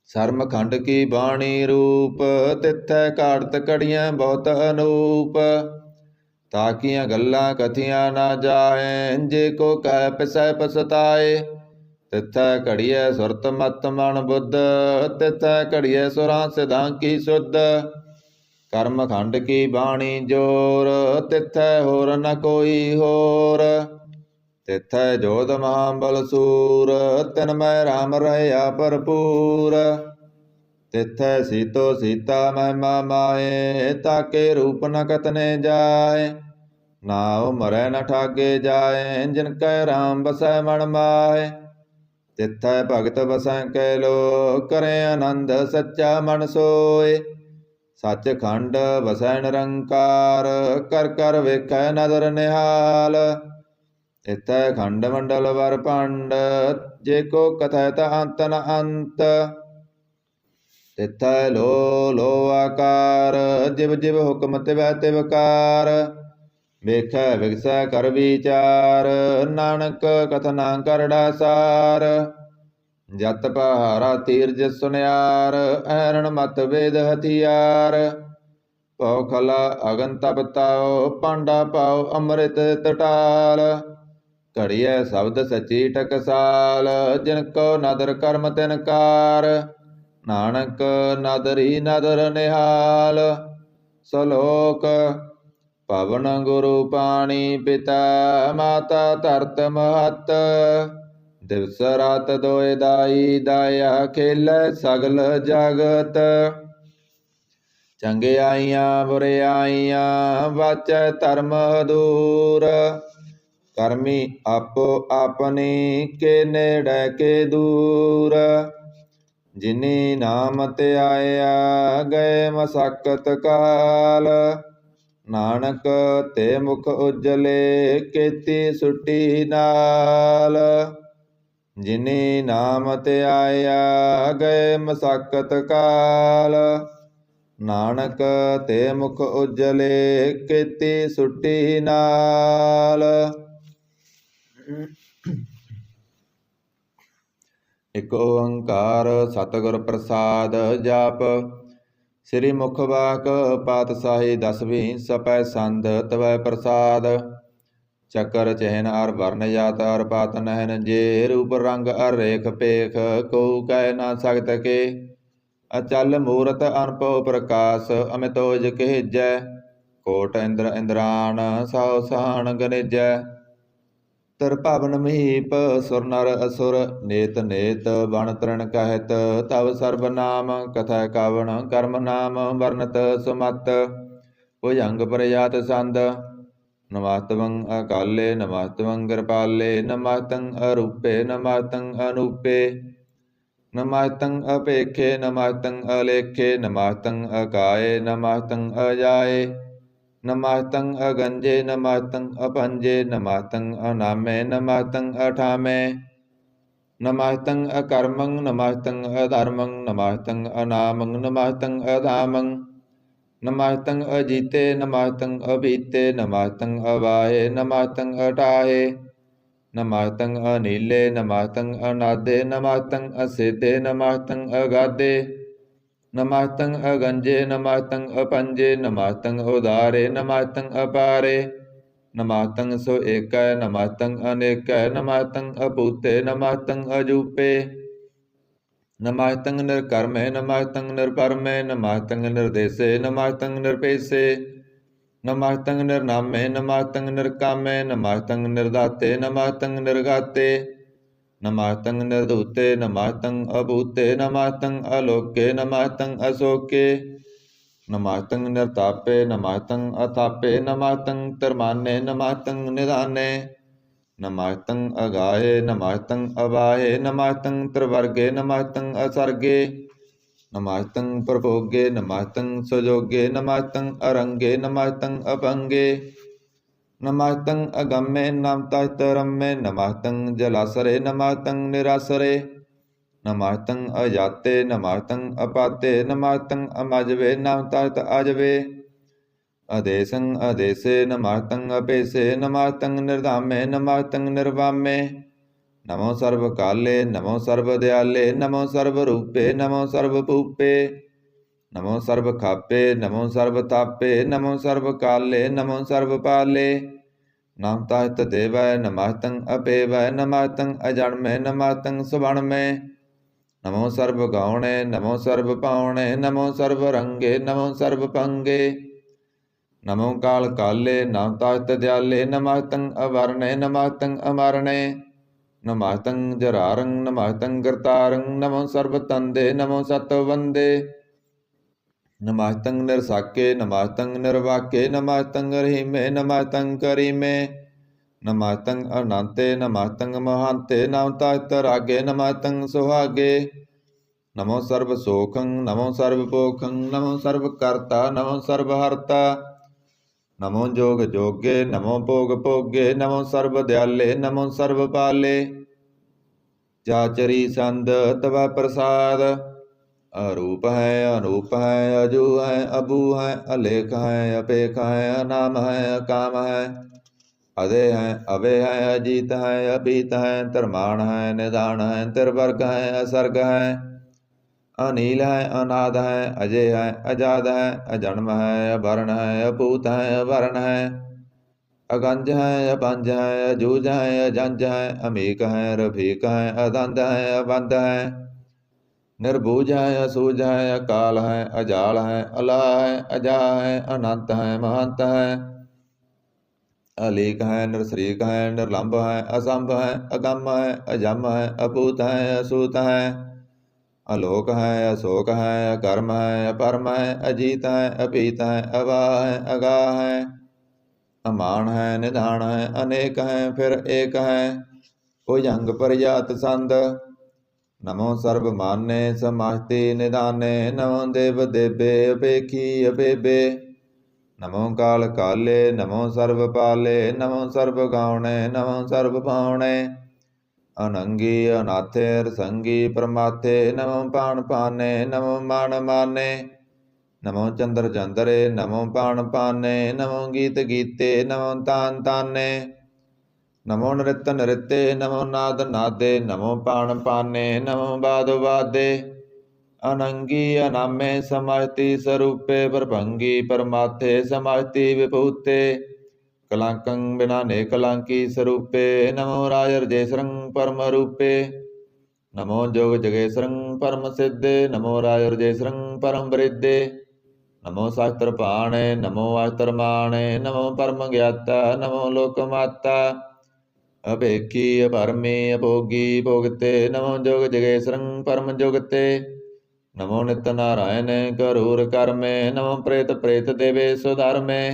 शर्म खंड की बाणी रूप, तिथै काढ़त कड़ियाँ बहुत अनूप। ताकियाँ गल्लां कथियाँ ना जाए, जे को कह पिसै पछताए। तिथै घड़िए सुरत मत मन बुद्ध, तिथै घड़िए सुरां सिद्धां की शुद्ध। कर्म खंड की बाणी जोर, तिथै होर न कोई होर। तिथै जोध महाबल सूर, तिनमै राम रहया भरपूर। तिथै सीतो सीता महिमा माए, ताके रूप न कतने जाए। नाउ मरै न ठागे जाए, जिनकै राम बसै मन माहे। तिथै भगत बसै कैलो, करे आनंद सच्चा मन सोए। सच खंड बसै निरंकार, कर कर वेखै नदर निहाल। तिथै खंड मंडल वर भंड, जे को कथैत अंत न अंत। तिथै लो लो आकार, जिव जिव हुक्म तिवै तिवकार। वेखै विगसै कर विचार, नानक कथना करड़ा सार। जत पहारा तीरज सुनियार, ऐरण मत वेद हथियार। पौखला अगन तप ताओ, पांडा पाओ अमृत तटाल। घड़िए शब्द सची टकसाल, जिनको नदर कर्म तिनकार। नानक नदरी नदर निहाल। सलोक पवन गुरु पानी पिता, माता धरत महत। दिवस रात दोए दाई, दाया खेलै सगल जगत। चंगियाइयां बुरियाइयां, वाचै धर्म दूर। करमी आपो अपनी, के नेड़े के दूर। जिनी नाम त्याया, गए मसकत काल। नानक ते मुख उजले, केती सुटी नाल। जिनी नाम त्याया, गए मसकत काल। नानक ते मुख उजले, केती सुटी नाल। इक ओंकार सतगुर प्रसाद जाप। श्री मुख वाक पातशाही दसवीं, सपै संध तवै प्रसाद। चक्कर चहन अर वर्ण जात अर पात नहन, जे रूप रंग अर रेख पेख, को कह ना सकत के। अचल मूरत अनपो प्रकाश, अमितोज कहजै। कोट इंद्र इंद्रान, साओ सहान गनिजै। तरपवन महीप सुर नर असुर, नेत नेत बन तृण कहत। तव सर्ब नाम कथै कवन, कर्म नाम वर्णत सुमत। भुजंग प्रयात संद, नमस्तवं अकाले नमस्तवं कृपाले। नमस्तं अरूपे नमस्तं अनूपे। नमस्तं अपेखे नमस्तं अलेखे नमस्तं अकाये नमस्तं अजाये नमस्तं अगंजे नमस्तं अपंजे नमस्तं अनामे नमस्तं अठामे नमस्तं अकर्मं नमस्तं अधर्मं नमस्तं अनामं नमस्तं अधामं नमस्तं अजीते नमस्तं अभीते नमस्तं अवाहे नमस्तं अटाहे नमस्तं अनीले नमस्तं अनादे नमस्तं असिद्धे नमस्तं अगाधे नमस्तं अगंजे नमस्तं अपंजे नमस्तं उदारे नमस्तं अपारे नमस्तं सो एकय नमस्तं अनेकय नमस्तं अपूते नमस्तं अजूपे नमस्तं निर्कर्मे नमस्तं निर्परमे नमस्तं निर्देशे नमस्तं निर्पेशे नमस्तं निर्नामे नमस्तं निर्कामे नमस्तं निर्दाते नमस्तं निर्गाते नमस्तं निर्दूते नमस्तं अभूते नमस्तं अलोके नमस्तं अशोके नमस्तं निर्तापे नमस्तं अतापे नमस्तं तरमाने नमस्तं निधाने नमस्तं अगाये नमस्तं अवाहे नमस्तं त्रिवर्गे नमस्तं असर्गे नमस्तं प्रभोगे नमस्तं सुजोगे नमस्तं अरंगे नमस्तं अपंगे नमस्तं अगम्ये नमस्तरम्ये नमस्तं जलासरे नमस्तं निरासरे नमस्तं अजाते नमस्तं अपाते नमस्तं अमजवे नमस्तं अजवे अदेशं अदेशे नमस्तं अपेशे नमस्तं निर्धामे नमस्तं निर्वामे नमो सर्वकाले नमो सर्वदयाले नमो सर्वरूपे नमो सर्वभूपे नमो सर्वखापे नमो सर्वतापे नमो सर्वकाले नमो सर्वपाले नमस्तं देवाय नमस्तं अपेवाय नमस्तं अजन्मे नमस्तं सुवर्णमे नमो सर्वगौणे नमो सर्वपावणे नमो सर्वरंगे नमो सर्वपंगे नमो काल काले नमस्तं दयाले नमस्तं अवरणे नमस्तं अमरणे नमस्तं जरारं नमस्तं कर्तारं नमो सर्वतंदे नमो सतवंदे नमस्तं निरसाके नमस्तं निर्वाके नमस्तं रहीमे नमस्तं करीमे नमस्तं अनंते नमस्तं महांते नमस्तं रागे नमस्तं सुहागे नमो सर्वसोखं नमो सर्वपोखं नमो सर्वकर्ता नमो सर्वहर्ता नमो जोग जोगे नमो भोग भोगे नमो सर्वदयाले नमो सर्वपाले चाचरी संद तव प्रसाद अरूप है अनूप है अजू है अबू है अलेख है अपेख है अनाम है अकाम है अदे है अवे है अजीत है अभीत है तरमान है निदान है तिरवर्ग है असर्ग है अनील है अनाद है अजय है अजाद है अजन्म है अभरण है अपूत है अवर्ण है अगंज है अपंज है अजूज है अजंज है अमीक है रफीक है अदंध है अबंध है निर्बूज है असूज है अकाल है अजाल है अला है अजा है अनंत है महंत है अलीक है निरसरीक है निर्लंब है असंभ है अगम है अजम है अपूत है असूत है अलोक है अशोक है अकर्म है अपरम है अजीत है अपीत है अवा है अगा है अमान है निधान है अनेक है फिर एक है भुजंग परजात संद नमो सर्वमान्य समास्ति निदाने नमो देव देवे अपेखी अपेबे नमो काल काले नमो सर्वपाले नमो सर्वगावणे नमो सर्वभावणे अनंगी अनाथे रसंगी परमाथे नमो पाण पाने नमो मान माने नमो चंद्र चंद्रे नमो पाण पाने नमो गीत गीते नमो तान ताने नमो नृत्य नृत्ये नमो नाद नादे नमो पाण पाने नमो बाद वादे अनंगी अनामे समाजति स्वरूपे परभंगी परमाथे समाजति विभूते कलांकं बिना ने कलांकी स्वरूपे नमो राजर्जेश्वरं परम रूपे नमो जोग जगेश्वरं परम सिद्धे नमो राजर्जेश्वरं परम वृद्धे नमो शास्त्र पाणे नमो आस्त्रमाणे नमो परम ज्ञाता नमो लोकमाता अभेखी अपरमी अभोगी भोगते नमो जोग जगेश्वरं परम जोगते नमो नित्य नारायण करूर कर्मे नमो प्रेत प्रेत देवे सुधर्मे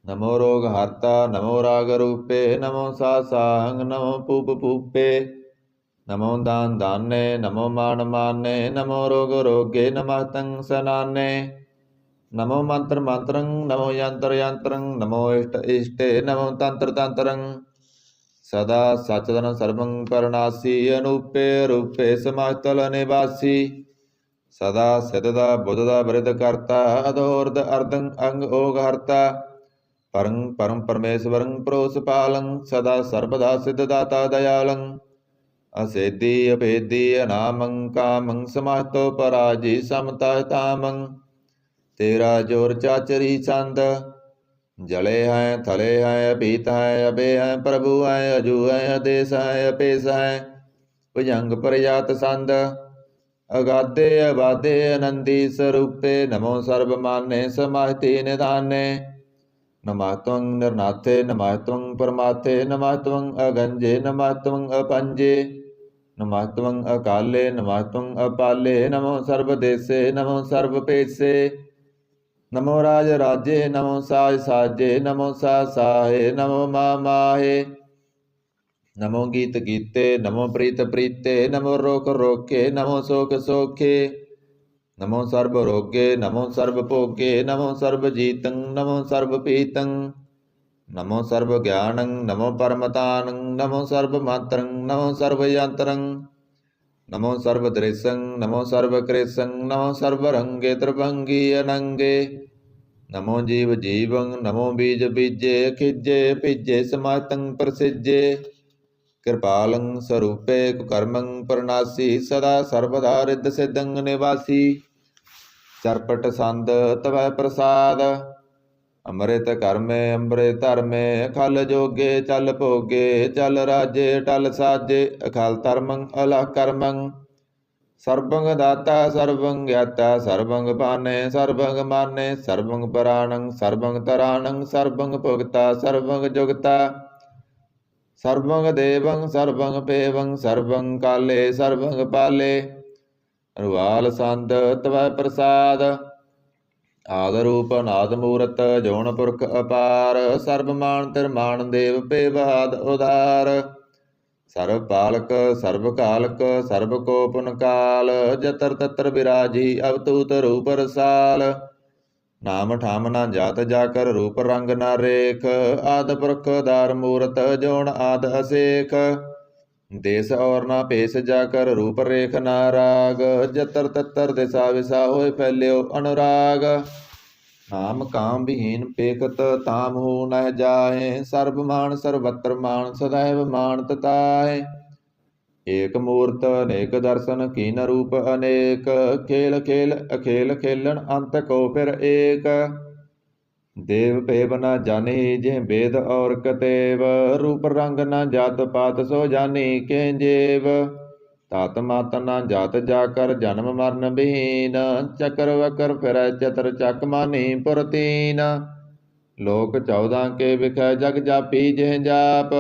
नमो रोग हर्ता नमो राग रूपे नमो सासांग नमो पूप पूपे नमो दान दाने नमो मान माने नमो रोग रोगे नमः तं सनाने नमो मंत्र मंत्रं नमो यंत्र यंत्रं नमो इष्ट इष्टे नमो तंत्र तंत्रं सदा सचदन सर्वं परनासी अनूपे रूपे समातल निवासी सदा सिद्धदा बुद्धदा बृद करता अधोर्ध अर्धं अंग ओग हरता परं परम परमेश्वरं प्रोस पालं सदा सर्वदा सिद्धदाता दयालं असेदी अभेदी अनामं कामं समाहितो पराजी समतामं तेरा जोर चाचरी चंद जले हैं थले हैं अभीत हैं अबे हैं प्रभु हैं अजू हैं आदेश हैं अपेश हैं भुजंग प्रयात संद अगाधे अबाधे अनंदी स्वरूपे नमो सर्वमान्य समाहिते निधाने नमः त्वं निर्नाथे नमः त्वं परमाथे नमः त्वं अगंजे नमः त्वं अपंजे नमः त्वं अकाले नमः त्वं अपाले नमो सर्वदेशे नमो सर्वपेशे नमो राज राजे नमो साज साजे नमो सा साहे नमो मा माहे नमो गीत गीते नमो प्रीत प्रीते नमो रोक रोके नमो शोक सोखे नमो सर्व रोगे नमो सर्व भोगे नमो सर्व जीतं नमो सर्व पीतं नमो सर्व ज्ञानं नमो परमतानं नमो सर्व मात्रं नमो सर्व यंत्रं नमो सर्व दृश्यं नमो सर्व कृशं नमो सर्व रंगे त्रिभंगी अनंगे नमो जीव जीवं नमो बीज बीजे खिजे पिजे समातं प्रसिजे कृपालं स्वरूपे कुकर्मं परनासी सदा सर्वदा रिद्ध सिद्धं निवासी चरपट संद तवै प्रसाद अमृत कर्मे अमृत धर्मे खल जोगे चल भोगे चल राजे टल साजे अखल धर्मं अलह कर्मं सर्वं दाता सर्वं ज्ञाता सर्वं पाने सर्वं माने सर्वं पराणं सर्वं तराणं सर्वं भुगता सर्वं जुगता सर्वं देवं सर्वं पेवं सर्वं काले सर्वं पाले रुआल संद तवै प्रसाद आद रूप नाद मूरत जोन पुरख अपार सर्वमान तिरमान देव पेवाद उदार सर्व पालक सर्व कालक सर्व कोपन काल जतर तत्र विराजी अवतूत रूप रसाल नाम ठाम ना जात जाकर रूप रंग ना रेख आद पुरख दार मूरत जोन आद असेख देश और ना पेश जाकर रूप रेख ना राग जतर ततर दिशा विसा होए फैल्यो अनुराग नाम काम विहीन पेखत ताम हो न जाए सर्व मान सर्वत्र मान सदैव मान तताए एक मूर्त अनेक दर्शन कीन रूप अनेक खेल खेल अखेल खेलन अंत को फिर एक देव पेव न जानी जिह वेद और कतेव रूप रंग न जात पात सो जानी के जेव तात मात न जात जाकर जन्म मरण बीन चक्र वक्र फिर चतर चक मानी पुरतीन लोक 14 के विख जग जापी जिह जाप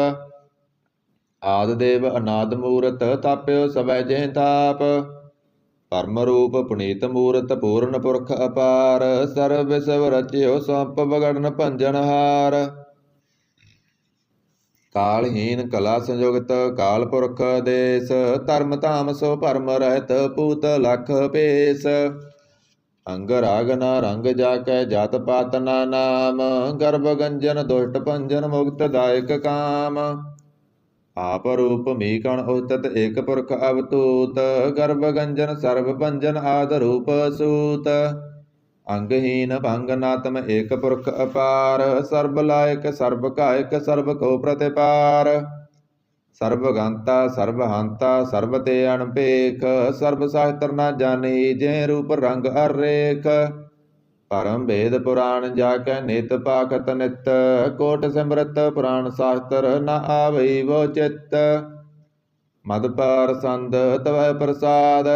आद देव अनाद मूरत ताप्यो सबै जेह ताप परम रूप पुनीत मूरत पूर्ण पुरख अपार सर्व विसव रचियो संप बगड़न भंजन हार कालहीन कला संयुगत काल पुरख देश धर्म धाम सो परम रहत पूत लख पेश अंग राग न रंग जाकै जात पात ना नाम गर्भ गंजन दुष्ट भंजन मुक्त दायक काम आप रूप मीकण उतत एक पुरख अवतूत गर्भ गंजन सर्व भंजन आद रूप सूत अंगहीन भंगनात्म एक पुरख अपार सर्व लायक सर्व कायक सर्व को प्रतिपार सर्वगंता सर्वहंता सर्वते अनपेख सर्व शास्त्र न जानी जे रूप रंग अरेख परम वेद पुराण जाकै नित पाखत नित कोट सिमरत पुराण शास्त्र न आवई वो चित्त मद पार संद तवै प्रसाद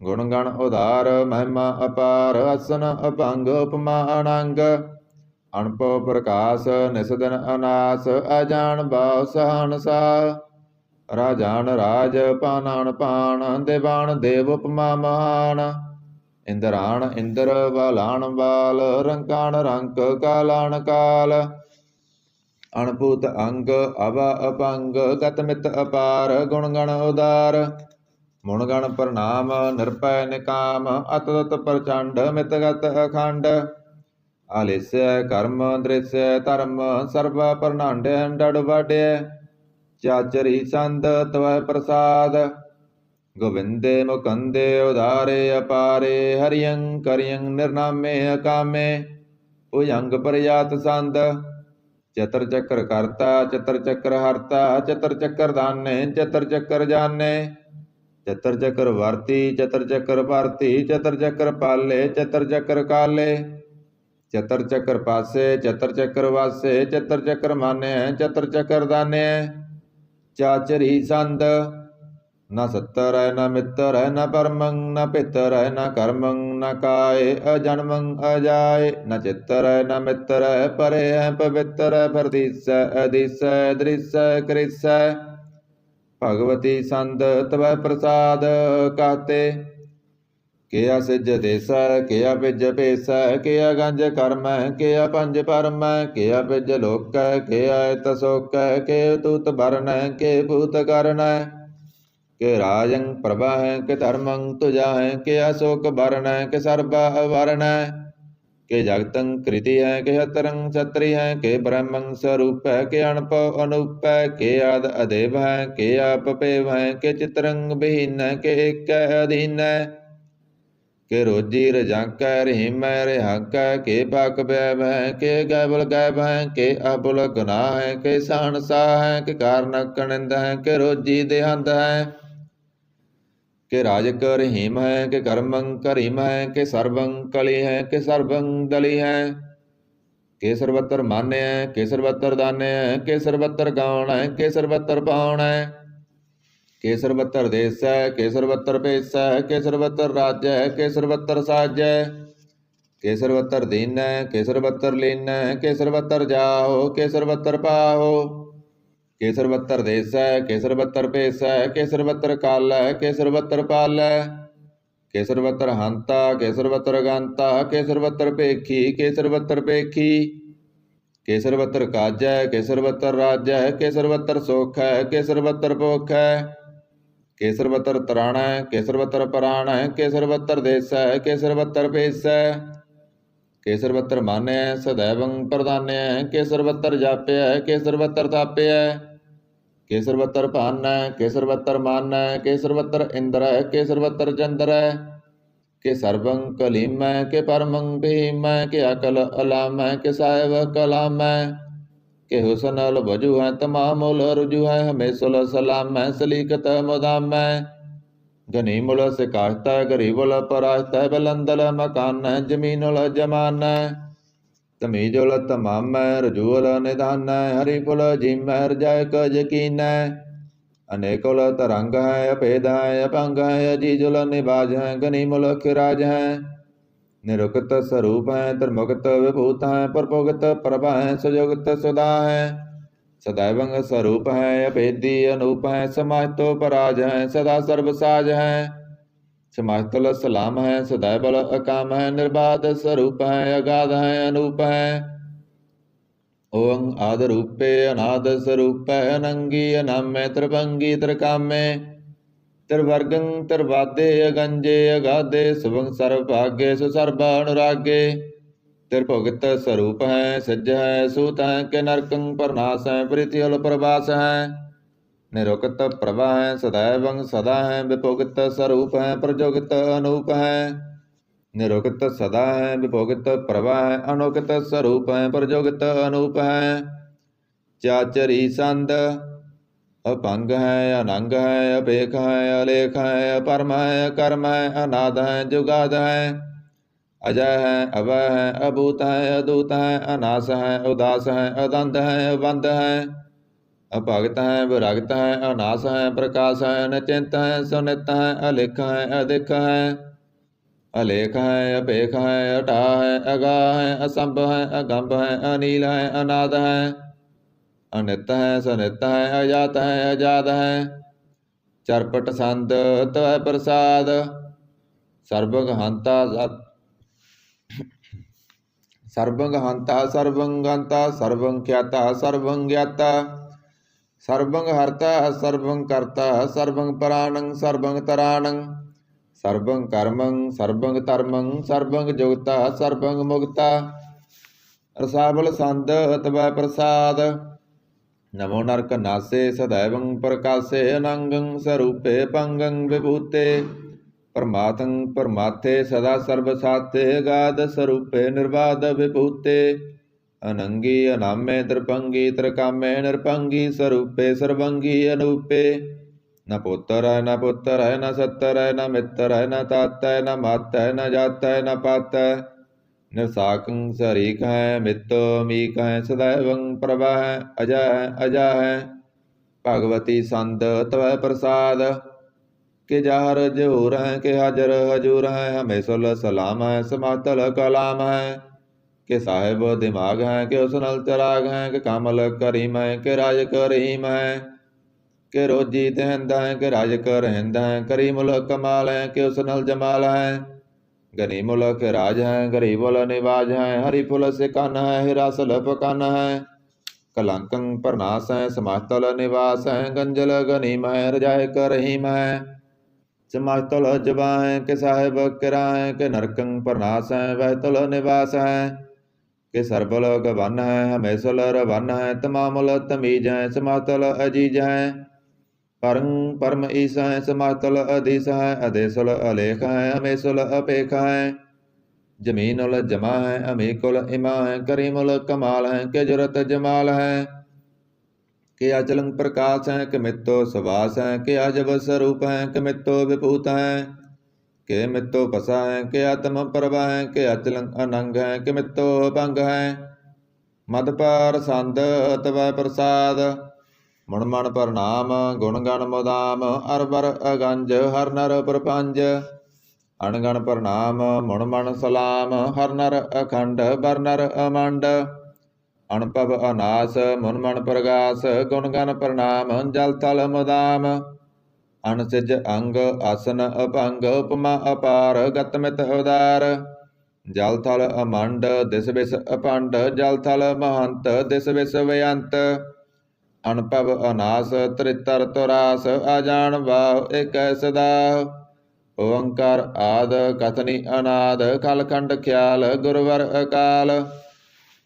गुण गण उदार महिमा अपार असन अभंग उपमा अनंग अणपो प्रकाश निसदन अनास अजान भाव सहनसा राजान राज पानान पान देवान देव उपमा महान इंद्राण इंद्र बालान बाल रंकान रंक कालान काल अणभूत अंग अव अपंग गत मित अपार गुण गण उदार मुण गण प्रणाम निरपय निकाम अतुत प्रचंड मित गत अखंड आलिस्य कर्म दृश्य धर्म सर्व प्रनांड डड़ वाड्य चाचरी संद तव प्रसाद गोविंदे मुकंदे उदारे अपारे हरियं करियं निर्नामे अकामे भुजंग प्रयात संद चतर चक्र करता चतर चक्र हरता चतर चक्र दाने चतर चक्र जाने चतर चक्र वर्ती चतर चक्र भारती चतर चक्र पाले चतर चक्र काले चतर चक्र पासे चतर चक्र वासे चतर चक्र माने चतर चक्र दाने चाचरी संद न सत्तर है न मित्र है न परमं न पितर है न कर्मं न काय अजन्मं अजाय न चित्तर है न मित्र है परे है पवित्र है प्रदिश अदिश दृश्य कृष भगवती संद तव प्रसाद कहते किया सिज देस किया पिज पेस किया गंज कर्म किया पंज परम किया पिज लोक किया तसोक के तूत भरण के भूत करण के राजं प्रभा है के धर्मं तुजा है के अशोक भरण के सर्व वर्ण के जगतं कृति है के हतरं छत्री है के ब्रह्मं स्वरूप है के अणप अनूप है के आद अदेव है के अपपेव है के चित्रंग विहीन है के एक अधीन है के रोजी रजाक रहीम रिहाक के पाक बैब है के गैबल गैब है के अबुल गुनाह है के सानसा है के कारण कनिंद है के रोजी देहंद है के राजक रहीम है के कर्मं करीम है के सर्वं कली है के सर्वं दली है के सर्वत्र मान्य है के सर्वत्र दान्य है के सर्वत्र गौण है के सर्वत्र पाउण है के सर्वत्र देश है के सर्वत्र पेश है के सर्वत्र राज्य है के सर्वत्र साज है के सर्वत्र दीन है के सर्वत्र लीन है के सर्वत्र जाओ के सर्वत्र पाहो के सर्वत्र देश है के सर्वत्र पेश है के सर्वत्र काल है के सर्वत्र पाल है के सर्वत्र हंता के सर्वत्र गंता के सर्वत्र पेखी के सर्वत्र पेखी के सर्वत्र काज है के सर्वत्र राज्य है के सर्वत्र सुख है के सर्वत्र भोख है के सर्वत्र तराण है के सर्वत्र पराण है के सर्वत्र देश है के सर्वत्र पेश है के सर्वत्र मान्य है सदैवं प्रधान्य है के सर्वत्र जाप्य है के सर्वत्र ताप्य है के सर्वत्र पान है के सर्वत्र मान है के सर्वत्र इंद्र है के सर्वत्र चंद्र है के सर्वं कलीम है के परमं भीम है के अकल अलाम है के साहेब कलाम है के हुसन अल बजू है तमाम उल रुजू है हमेशुल सलाम है सलीकत मुदाम है घनी मुल से काश्ता है गरीबुल पराश्ता है बुलंदल मकान है जमीनुल जमान है तमीजुल तमाम है रजूल निधान है हरिफुल जिम है रजाय क यकीन है अनेकुल तरंग है अभेद है अपंग है अजीजुल निबाज है गनीमुल खिराज है निरुक्त स्वरूप है त्रिमुक्त विभूत है प्रभुगत प्रभा है सुजुगत सुधा है सदैवंग स्वरूप है अभेदी अनूप है समाहितो पराज है सदा सर्वसाज है समाहितुल सलाम है सदैवल अकाम है निर्बाध स्वरूप है अगाध है अनूप है ओं आद रूपे अनाद स्वरूप है अनंगी अनाम्य त्रिभंगी त्रिकाम्य त्रिवर्गं त्रिवादे अगंजे अगाधे शुभं सर्वभाग्य सुसर्व अनुरागे त्रिभुगत स्वरूप है सिज है सूत है के नरकं प्रनाश है प्रीतिल प्रवास है निरुक्त प्रभा है सदैवं सदा है विभुगत स्वरूप है प्रजोगित अनूप है निरुक्त सदा है विभुगत प्रभा है अनुगत स्वरूप है प्रजोगित अनूप है चाचरी संद अपंग है अनंग है अपेख है अलेख है अपरम है कर्म है अनाद है जुगाद है अजय है अभय है अभूत है अदूत है अनास है उदास है अदंत है अबंध है अभगत है विरगत है अनास है प्रकाश है निचिंत है सुनित है अलिख है अधिक है अलेख है अपेख है अटा है अगा है असंभ है अगंभ है अनील है अनाद है अनित है सनित है अजात है अजाद है चरपट संत तव प्रसाद सर्वग हंता ਸਰਬੰ ਹੰਤਾ ਸਰਬੰ ਗੰਤਾ ਸਰਬੰ ਖਿਆਤਾ ਸਰਬੰ ਗਿਆਤਾ ਸਰਬੰ ਹਰਤਾ ਸਰਬੰ ਕਰਤਾ ਸਰਬੰ ਪ੍ਰਾਣੰ ਸਰਬੰ ਤਰਾਣੰ ਸਰਬੰ ਕਰਮੰ ਸਰਬੰ ਧਰਮੰ ਸਰਬੰ ਜੁਗਤਾ ਸਰਬੰ ਮੁਗਤਾ ਰਸਾਵਲ ਸੰਦ ਤਵੈ ਪ੍ਰਸਾਦ ਨਮੋ ਨਰਕ ਨਾਸੇ ਸदैवੰ ਪ੍ਰਕਾਸੇ ਅਨੰਗੰ ਸਰੂਪੇ ਪੰਗੰ ਵਿਭੂਤੇ ਪਰਮਾਤੰ ਪਰਮਾਥੇ ਸਦਾ ਸਰਬ ਸਾਤੇ ਗਾਦ ਸਰੂਪੇ ਨਿਰਵਾਦ ਵਿਭੂਤੇ ਅਨੰਗੀ ਅਨਾਮੇ ਦਰਪੰਗੀ ਤ੍ਰਿਕਾਮੇ ਨਿਰਪੰਗੀ ਸਰੂਪੇ ਸਰਬੰਗੀ ਅਨੂਪੇ ਨ ਪੁੱਤਰ ਹੈ ਨ ਪੁੱਤਰ ਹੈ ਨ ਸੱਤਰ ਹੈ ਨ ਮਿੱਤਰ ਹੈ ਨ ਤਾਤਾ ਹੈ ਨ ਮਾਤਾ ਹੈ ਨ ਜਾਤਾ ਹੈ ਨ ਪਾਤਾ ਹੈ ਨਿਰਸਾਕੰ ਸਰੀਕ ਹੈ ਮਿੱਤੋ ਮੀਕ ਹੈ ਸदैवੰ ਪ੍ਰਭਾ ਹੈ ਅਜਾ ਹੈ ਭਗਵਤੀ ਸੰਦ ਤਵੈ ਪ੍ਰਸਾਦ ਕਿ ਜਾਹਰ ਜਹੂਰ ਹੈ ਕਿ ਹਾਜ਼ਰ ਹਜੂਰ ਹੈ ਹਮੇਸ਼ਾ ਸਲਾਮ ਹੈ ਸਮਾਤਲ ਕਲਾਮ ਹੈ ਕਿ ਸਾਹਿਬ ਦਿਮਾਗ ਹੈ ਕਿ ਉਸ ਨਾਲ ਚਰਾਗ ਹੈ ਕਿ ਕਮਲ ਕਰੀਮ ਹੈ ਕਿ ਰਾਜ ਕਰੀਮ ਹੈ ਕਿ ਰੋਜੀ ਦਹਿੰਦਾ ਹੈ ਕਿ ਰਾਜ ਕਰਹਿੰਦਾ ਹੈ ਕਰੀ ਮੁਲਕ ਕਮਾਲ ਹੈ ਕਿ ਉਸ ਨਾਲ ਜਮਾਲ ਹੈ ਗਨੀ ਮੁਲਕ ਰਾਜ ਹੈ ਗਰੀਬੁਲ ਨਿਵਾਜ ਹੈ ਹਰੀ ਫੁਲ ਸਿਕਨ ਹੈ ਹਿਰਾਸਲ ਪਕਨ ਹੈ ਕਲੰਕੰ ਪ੍ਰਨਾਸ ਹੈ ਸਮਾਤਲ ਨਿਵਾਸ ਹੈ ਗੰਜਲ ਗਨੀਮ ਹੈ ਰਜਾਇ ਕਰਹੀਮ ਹੈ ਸਮਾਤਲ ਜਬਾ ਹੈ ਕਿ ਸਾਹਿਬ ਕਿਰਾ ਹੈ ਕਿ ਨਰਕੰ ਪ੍ਰਨਾਸ ਹੈ ਵਹਿਤਲ ਨਿਵਾਸ ਹੈ ਕਿ ਸਰਬਲ ਗਵਨ ਹੈ ਹਮੇਸ਼ਲ ਰਵਨ ਹੈ ਤਮਾਮੁਲ ਤਮੀਜ ਹੈ ਸਮਾਤਲ ਅਜੀਜ ਹੈ ਪਰੰ ਪਰਮ ਈਸ ਹੈ ਸਮਾਤਲ ਅਧੀਸ ਹੈ ਅਦੇਸਲ ਅਲੇਖ ਹੈ ਹਮੇਸ਼ਲ ਅਪੇਖ ਹੈ ਜਮੀਨੁਲ ਜਮਾ ਹੈ ਅਮੀਕੁਲ ਇਮਾ ਹੈ ਕਰੀਮੁਲ ਕਮਾਲ ਹੈ ਕਿ ਜੁਰਤ ਜਮਾਲ ਹੈ ਕਿ ਅਚਲੰ ਪ੍ਰਕਾਸ਼ ਹੈ ਕਿ ਮਿੱਤੋ ਸੁਵਾਸ ਹੈ ਕਿ ਅਜਬ ਸਰੂਪ ਹੈ ਕਿ ਮਿੱਤੋ ਵਿਭੂਤ ਹੈ ਕਿ ਮਿੱਤੋ ਪਸਾ ਹੈ ਕਿ ਆਤਮ ਪ੍ਰਭਾ ਹੈ ਕਿ ਅਚਲੰ ਅਨੰਗ ਹੈ ਕਿ ਮਿੱਤੋ ਭੰਗ ਹੈ ਮਦਪਾਰ ਸੰਦ ਤਵੈ ਪ੍ਰਸਾਦ ਮਣ ਮਣ ਪ੍ਰਣਾਮ ਗੁਣ ਗਣ ਮੁਦਾਮ ਅਰਬਰ ਅਗੰਜ ਹਰ ਨਰ ਪ੍ਰਪੰਜ ਅਣਗਣ ਪ੍ਰਣਾਮ ਮੁਣ ਮਣ ਸਲਾਮ ਹਰ ਨਰ ਅਖੰਡ ਬਰ ਨਰ ਅਮੰਡ ਅਣਪਵ ਅਨਾਸ ਮੁਨ ਮਣ ਪ੍ਰਗਾਸ ਗੁਣ ਗਣ ਪ੍ਰਣਾਮ ਜਲ ਥਲ ਮੁਦਾਮ ਅਣਸਿਜ ਅੰਗ ਆਸਨ ਅਭੰਗ ਉਪਮਾ ਅਪਾਰ ਗਤਮਿਤ ਉਦਾਰ ਜਲ ਥਲ ਅਮੰਡ ਦਿਸ ਵਿਸ ਅਪੰਡ ਜਲ ਥਲ ਮਹੰਤ ਦਿਸ ਵਿਸ ਵਿਅੰਤ ਅਣਪਵ ਅਨਾਸ ਤ੍ਰਿਤਰ ਤੁਰਾਸ ਆਜਾਨ ਵਾਹ ਏਕੈ ਸਦਾ ਓੰਕਾਰ ਆਦ ਕਥਨੀ ਅਨਾਦ ਖਲਖੰਡ ਖਿਆਲ ਗੁਰਵਰ ਅਕਾਲ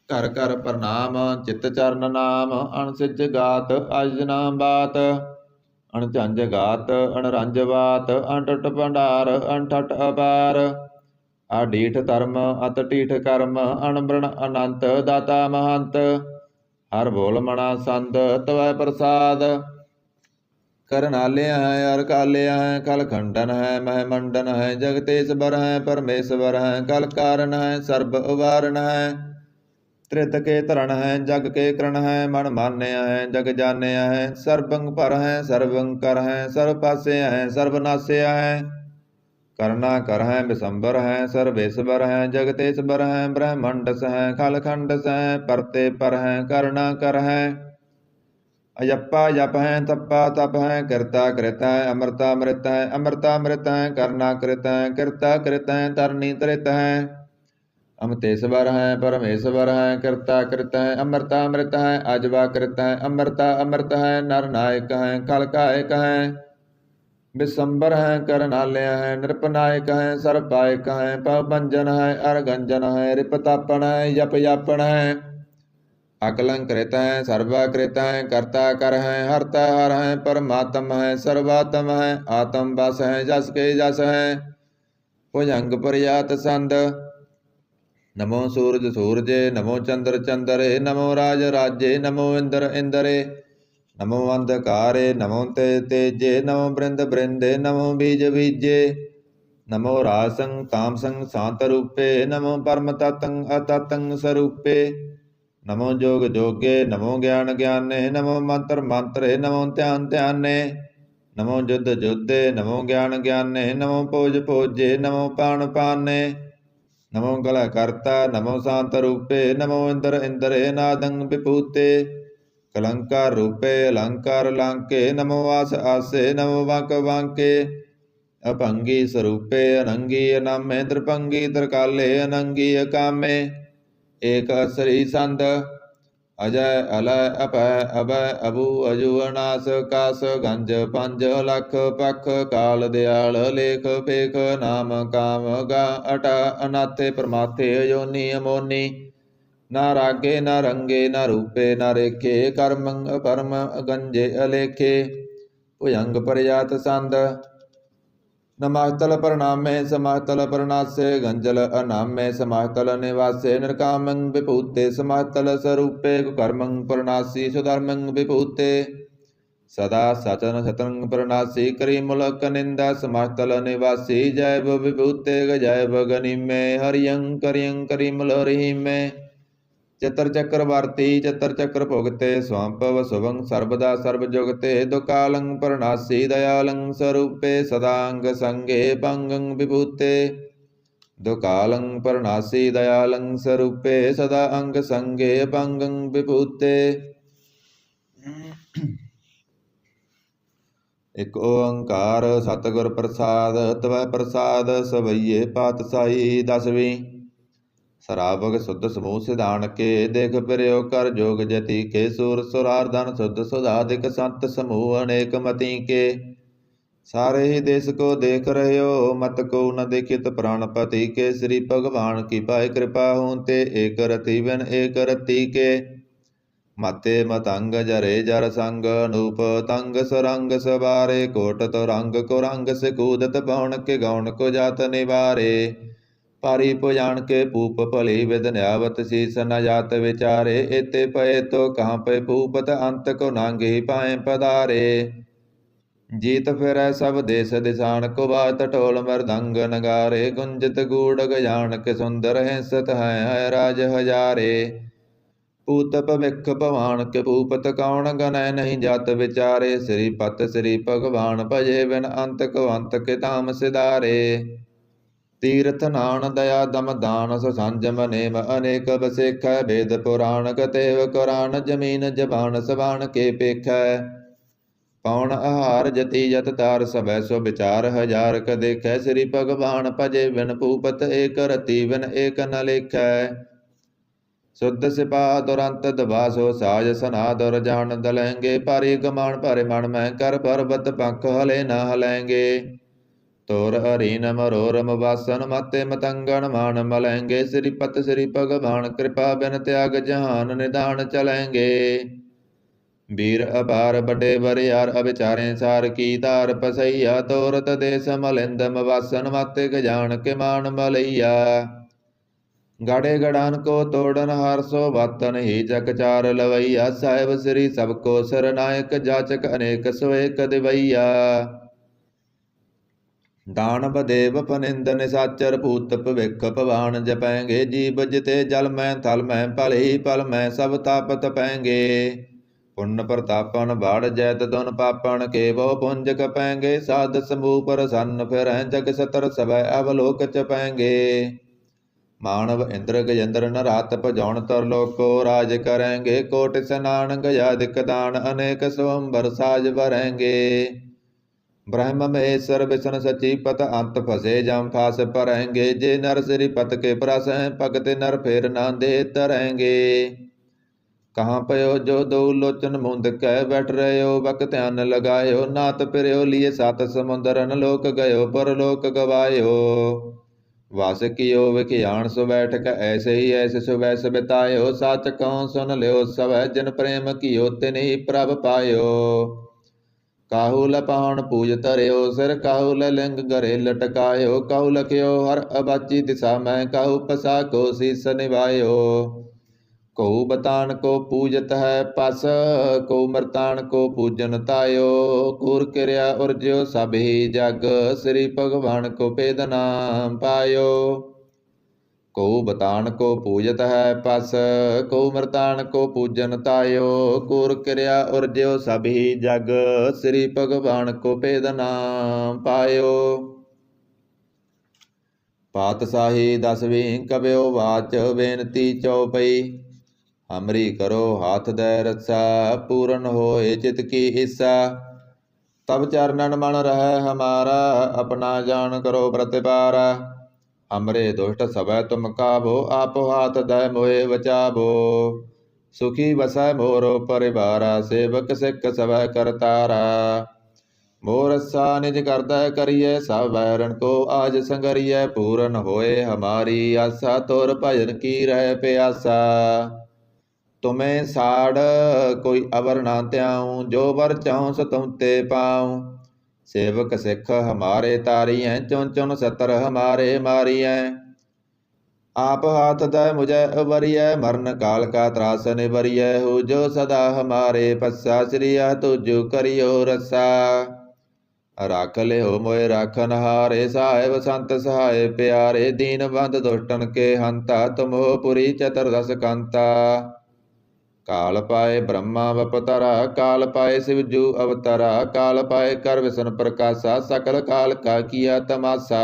ਘਰ ਘਰ ਪ੍ਰਣਾਮ ਚਿਤ ਚਰਨ ਨਾਮ ਅਣਸਿਜ ਗਾਤ ਅਜ ਨਾਮ ਬਾਤ ਅਣਝੰਜ ਗਾਤ ਅਣਰੰਜ ਬਾਤ ਅਣਟਟ ਭੰਡਾਰ ਅਣਠਟ ਅਪਾਰ ਆਡੀਠ ਧਰਮ ਅਤ ਢੀਠ ਕਰਮ ਅਣਬ੍ਰਣ ਅਨੰਤ ਦਾਤਾ ਮਹੰਤ ਹਰ ਬੋਲ ਮਣਾ ਸੰਦ ਤਵੈ ਪ੍ਰਸਾਦ ਕਰਨਾਲਿਆ ਹੈ ਅਰ ਕਾਲਿਆ ਹੈ ਕਲ ਖੰਡਨ ਹੈ ਮਹਿ ਮੰਡਨ ਹੈ ਜਗਤੇਸ਼ਵਰ ਹੈ ਪਰਮੇਸ਼ਵਰ ਹੈ ਕਲ ਕਾਰਨ ਹੈ ਸਰਬ ਉਵਾਰਨ ਹੈ ਤ੍ਰਿਤ ਕੇ ਧਰਣ ਹੈ ਜਗ ਕੇ ਕਰਣ ਹੈ ਮਨ ਮਾਨਿਆ ਹੈ ਜਗ ਜਾਣਿਆ ਹੈ ਸਰਬੰ ਪਰ ਹੈ ਸਰਬੰ ਕਰ ਹੈ ਸਰਬ ਪਾਸਿਆ ਹੈ ਸਰਬ ਨਾਸਿਆ ਹੈ ਕਰਨਾ ਕਰ ਹੈ ਬਿਸੰਬਰ ਹੈ ਸਰਬੇਸ਼ਵਰ ਹੈ ਜਗਤੇਸ਼ਵਰ ਹੈ ਬ੍ਰਹਮੰਡਸ ਹੈ ਖਲਖੰਡਸ ਹੈ ਪਰਤੇ ਪਰ ਹੈ ਕਰਨਾ ਕਰ ਹੈ ਅਜੱਪਾ ਜਪ ਹੈ ਤਪਾ ਤਪ ਹੈ ਕਰਤਾ ਕ੍ਰਿਤ ਹੈ ਅਮਰਤਾ ਅੰਮ੍ਰਿਤ ਹੈ ਅਮਰਤਾ ਅੰਮ੍ਰਿਤ ਹੈ ਕਰਨਾ ਕ੍ਰਿਤ ਹੈ ਕਿਰਤਾ ਕ੍ਰਿਤ ਹੈ ਤਰਨੀ ਤ੍ਰਿਤ ਹੈ ਅਮਤੇਸ਼ਵਰ ਹੈ ਪਰਮੇਸ਼ਵਰ ਹੈ ਕਿਰਤਾ ਕ੍ਰਿਤ ਹੈ ਅਮਰਤਾ ਅੰਮ੍ਰਿਤ ਹੈ ਅਜਵਾ ਕ੍ਰਿਤ ਹੈ ਅਮਰਤਾ ਅੰਮ੍ਰਿਤ ਹੈ ਨਰ ਨਾਇਕ ਹੈ ਕਲ ਕਾਇਕ ਹੈ ਬਿਸੰਬਰ ਹੈ ਕਰਨਾਲਿਆ ਹੈ ਨਿਰਪਨਾਇਕ ਹੈ ਸਰਪਾਇਕ ਹੈ ਪਵੰਜਨ ਹੈ ਅਰਗੰਜਨ ਹੈ ਰਿਪਤਾਪਨ ਹੈ ਜਪ ਜਾਪਨ ਹੈ ਅਕਲੰਕ੍ਰਿਤ ਹੈ ਸਰਵਾਕ੍ਰਿਤ ਹੈ ਕਰਤਾ ਕਰ ਹੈ ਹਰਤਾ ਹਰ ਹੈ ਪਰਮਾਤਮ ਹੈ ਸਰਵਾਤਮ ਹੈ ਆਤਮ ਬਸ ਹੈ ਜਸ ਕੇ ਜਸ ਹੈ ਭੁਜੰਗ ਪ੍ਰਿਆਤ ਸੰਦ ਨਮੋ ਸੂਰਜ ਸੂਰਜੇ ਨਮੋ ਚੰਦਰ ਚੰਦਰੇ ਨਮੋ ਰਾਜ ਰਾਜੇ ਨਮੋ ਇੰਦਰ ਇੰਦਰੇ ਨਮੋ ਅੰਧਕਾਰੇ ਨਮੋ ਤੇਜੇ ਨਮੋ ਬ੍ਰਿੰਦ ਬ੍ਰਿੰਦੇ ਨਮੋ ਬੀਜ ਬੀਜੇ ਨਮੋ ਰਾਸੰ ਤਾਮਸੰ ਸਾਂਤ ਰੂਪੇ ਨਮੋ ਪਰਮ ਤਤੰ ਅਤਤੰ ਸਰੂਪੇ ਨਮੋ ਜੋਗ ਜੋਗੇ ਨਮੋ ਗਿਆਨ ਗਿਆਨੇ ਨਮੋ ਮੰਤਰ ਮੰਤਰੇ ਨਮੋ ਧਿਆਨ ਧਿਆਨੇ ਨਮੋ ਜੁਧ ਜੁਧੇ ਨਮੋ ਗਿਆਨ ਗਿਆਨੇ ਨਮੋ ਭੋਜ ਭੋਜੇ ਨਮੋ ਪਾਣ ਪਾਨੇ ਨਮੋ ਗਲ ਕਰਤਾ ਨਮੋ ਸ਼ਾਂਤ ਰੂਪੇ ਨਮੋ ਇੰਦਰ ਇੰਦਰੇ ਨਾਦੰ ਵਿਭੂਤੇ ਕਲੰਕਾਰ ਰੂਪੇ ਅਲੰਕਾਰ ਲਾਂਕੇ ਨਮੋ ਆਸ ਆਸੇ ਨਮੋ ਵਾਂਕ ਵਾਂਕੇ ਅਭੰਗੀ ਸਰੂਪੇ ਅਨੰਗੀ ਅਨਾਮੇ ਦਰਪੰਗੀ ਤਰਕਾਲੇ ਅਨੰਗੀ ਅਕਾਮੇ एक असरी संद। अजय अलय अपय अभय अबू अजू अनास कास गंज पंज लख पख काल दयाल लेख पेख नाम काम गा अटा अनाथे परमाथे अयोनी अमोनी। न रागे न रंगे न रूपे न रेखे कर्म परम गंजे अलेखे। भुजंग परजात संद। नमास्तल प्रणामे समास्तल प्रणासे गंजल अनामे समास्तल निवासे निर्कामं विभूते समास्तल स्वरूपे कुकर्मं प्रणासी सुधर्मं विभूते। सदा सचन सतन प्रणासी करी मुलक निंदा समास्तल निवासी जैव विभूते जैव गनिमे हरियं करियं करिमल रहीमे। चतर चक्रवर्ती चतर चक्र भुगते स्वांपव शुभं सर्वदा सर्वजुगते दुकालं प्रणासी दयालं स्वरूपे सदांग संगे भंगं विभूते। दुकालं प्रणासी दयालं स्वरूपे सदा अंग संगे भंगं विभूते। एक ओंकार सतगुर प्रसाद तवै प्रसाद सवैये पातशाही। 10वीं सरावग शुद्ध समूह सिधान के देख प्रयो कर जोग जति के सूर सुरार्धन शुद्ध सुधाधिक संत समूह अनेक मति के। सारे ही देश को देख रहे हो मत को न देखित प्राणपति के। श्री भगवान की पाए कृपा होते एक रति बिन एक रति के। मते मतंग जरे जर संग अनूप तंग सरंग सवारे। कोट तो रंग को रंग से कूदत पौन के गौन को जात निवारे। पारी पुजान के पूप भली विद न्यावत शीस न जात विचारे। एते पए तो कहाँ पे पूपत अंत को नांगे ही पाए पधारे। जीत फिर सब देश दिशान को बात टोल मृदंग नगारे। गुंजत गूढ़ गजान के सुंदर हिंसत है राज हजारे। पूत भविख भवान के पूपत कौन गनय नहीं जात विचारे। श्रीपत श्री भगवान भजे बिन अंत को अंत के धाम सिधारे। तीर्थ नान दया दम दान संजम नेम अनेक बसेख। वेद पुराण कतेव कुरान जमीन जबान सबान के पेख। पौन आहार जति जत तार सब सो विचार हजार क देख। श्री भगवान भजे बिन भूपत एक रति बिन एक न लेख। शुद्ध सिपा दुरंत दबासो साज सना दुर जान दलेंगे। पारी गमान पारे मन में कर पर्वत पंख हले न हलेंगे। तोर हरीन मरोरम वासन माते मतंगन मान मलेंगे। श्रीपत श्री भगवान कृपा बिन त्याग जहान निदान चलेंगे। वीर अपार बड़े बरियार अविचारे सार की तार पसैया। तोरत देश मलिंदम वासन माते गजान के मान मलैया। गाड़े गड़ान को तोड़न हार सो वातन ही जक चार लवैया। साहेब श्री सबको सरनायक जाचक अनेक सोएक दिवैया। दानव देव फनिंद निशाचर भूत भविख भवान जपेंगे। जीव जिते जल में थल में पल ही पल में सब ताप तपेंगे। पुण्य प्रतापन बाढ़ जैत दुन पापन के वो पुंज कपेंगे। साध समूह पर सन्न फिर जग सतर सब अवलोक चपेंगे। मानव इंद्र गजेंद्र नरात पजौन तरलोक को राज करेंगे। कोट स्नान गयाधिक दान अनेक स्वंबर साज भरेंगे। ब्रह्म महेश्वर विष्णु सची पत अंत फसे जम फास परेंगे। जे नर श्री पत के प्रस भगत नर फेर ना दे तरेंगे। कहाँ पयो जो दो लोचन मुंद कह बैठ रहे हो बक ध्यान लगायो। नात पिरो लिए सात समुंदरन लोक गयो परलोक गवायो। वास कियो विखियाण सु बैठ क ऐसे ही ऐसे सुबह बितायो। साच कहो सुन लियो सब जिन प्रेम कियो तिन ही प्रभ पायो। काहू लपाण पूज तरियो सिर काहू लिंग गरे लटकायो। काहू लखियो हर अबाची दिशा में काहू पसा को शीस निभायो। कहू बतान को पूजत है पस को मृतान को पूजन तायो। कूर क्रिया उर्ज्यो सब ही जग श्री भगवान को पेद नाम पायो। को बतान को पूजत है पस को मृतान को पूजन तायो। कूर क्रिया उर्ज्यो सब ही जग श्री भगवान को पेद नाम पायो। पातशाही 10वीं कव्यो वाच बेनती चौपई। हमरी करो हाथ दे रक्षा पूरन होए चित की इच्छा। तब चरणन मन रहे हमारा अपना जान करो प्रतिपारा। हमरे दुष्ट सबै तुम काबो, आपो हाथ दय मोहे बचाबो। सुखी बसै मोरो परिवारा, सेवक सिख सबै करतारा। मोर रस्सा निज करदै करिए, सब बैरन को आज संगरिए। पूरन होए हमारी आशा, तुर भजन की रह प्यासा। तुम्हें साड़ कोई अवर ना त्याऊं, जो वर चाहूं सो तुम ते पाऊं। सेवक सिख हमारे तारियें, चुन चुन सतर हमारे मारियें। आप हाथ दय मुझे उबरिय, मरण काल का त्रास निबरिय। हो जो सदा हमारे पस्सा, श्रिया तुझ करियो रस्सा। राख ले हो मोए राखन हारे, साहेब संत सहाय प्यारे। दीन बंद दुष्टन के हंता, तुम हो पुरी चतुर्दश कंता। काल पाए ब्रह्मा बपतरा, काल पाए शिवजू अवतरा। काल पाए कर विष्णु प्रकाशा, सकल काल का किया तमाशा।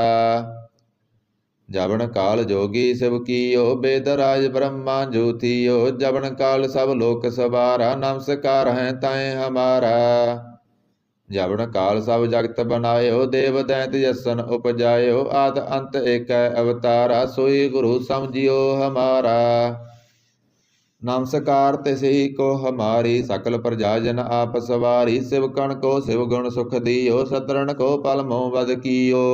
जबन काल जोगी शिव कीयो, वेद राज ब्रह्मा ज्योतियो। जबन काल सब लोक सवारा, नमस्कार है ताए हमारा। जबन काल सब जगत बनायो, देव दैत जसन उपजायो। आद अंत एक अवतारा, सोई गुरु समझियो हमारा। नमस्कार तिसि को हमारी, सकल प्रजा जन आप सवारी। शिव कण को शिव गुण सुख दियो, सतरण को पल मोह बद कियो।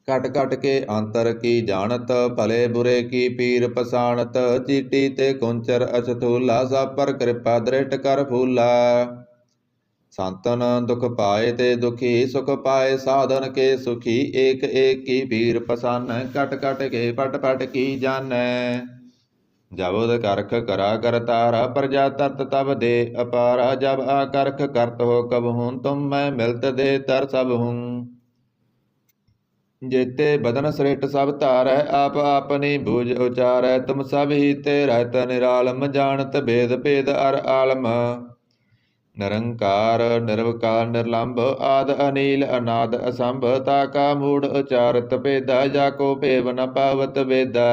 कट कट के अंतर की जानत, भले बुरे की पीर पसाणत। चीटी ते कुंचर अछथूला, सब पर कृपा दृष्ट कर फूला। संतन दुख पाए ते दुखी, सुख पाए साधन के सुखी। एक एक की पीर पसान, कट कट के पट पट की जानै। जब उद करख करा करतारा, प्रजा तत तब दे अपारा। जब आकर्ख करत हो कब हूँ, तुम मैं मिलत दे तर सब हूँ। जेते बदन श्रेष्ठ सब तारै, आप अपनी भुज उचारै। तुम सब ही ते रहत निरालम, जानत भेद भेद अर आलम। निरंकार निर्विकार निर्लंब, आद अनील अनाद असंभ। ताका मूढ़ उचारत भेदा, जाको भेव न पावत वेदा।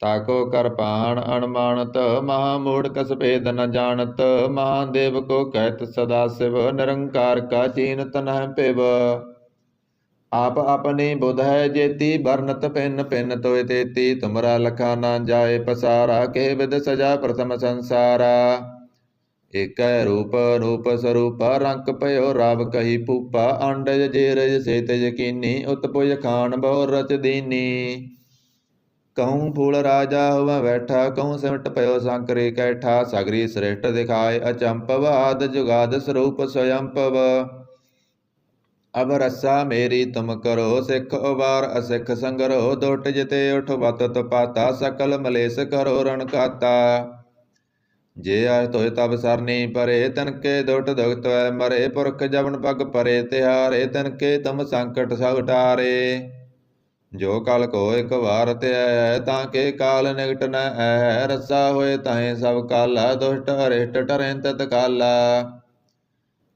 ताको कर पाहन अणमानत, महामूढ़ कस भेद न जानत। महादेव को कहत सदा शिव, निरंकार का चीनत न पिब। आप अपनी बुध है जेती, बरनत पिन पिन तोय तेती। तुमरा लखा न जाए पसारा, के विद सजा प्रथम संसारा। एक रूप रूप स्वरूप, रंक पयो राव कही पूपा। अंडज जेरज से तेज कीनी, उत्पुज खान बहु रच दीनी। कहूँ फूल राजा हुआ बैठा, कहूँ सिमट पयो सांकरे कैठा। सगरी श्रेष्ठ दिखाए अचंपव, आद जुगाद स्वरूप स्वयंपव। अब रस्सा मेरी तुम करो, सिख उबार असिख संगरो। दुष्ट जिते उठ बत पाता, सकल मलेस करो रण खाता। जे आज तोय तब सरनी परे, तनके दुष्ट दुख त्वै मरे। पुरख जबन पग परे तिहारे, तनके तुम संकट सब टारे। जो कल को एक बार त्याय है, ताके काल निकट न है। रस्सा होए ताहे सब काला, दुष्ट अरिष्ट टरें तत्काला।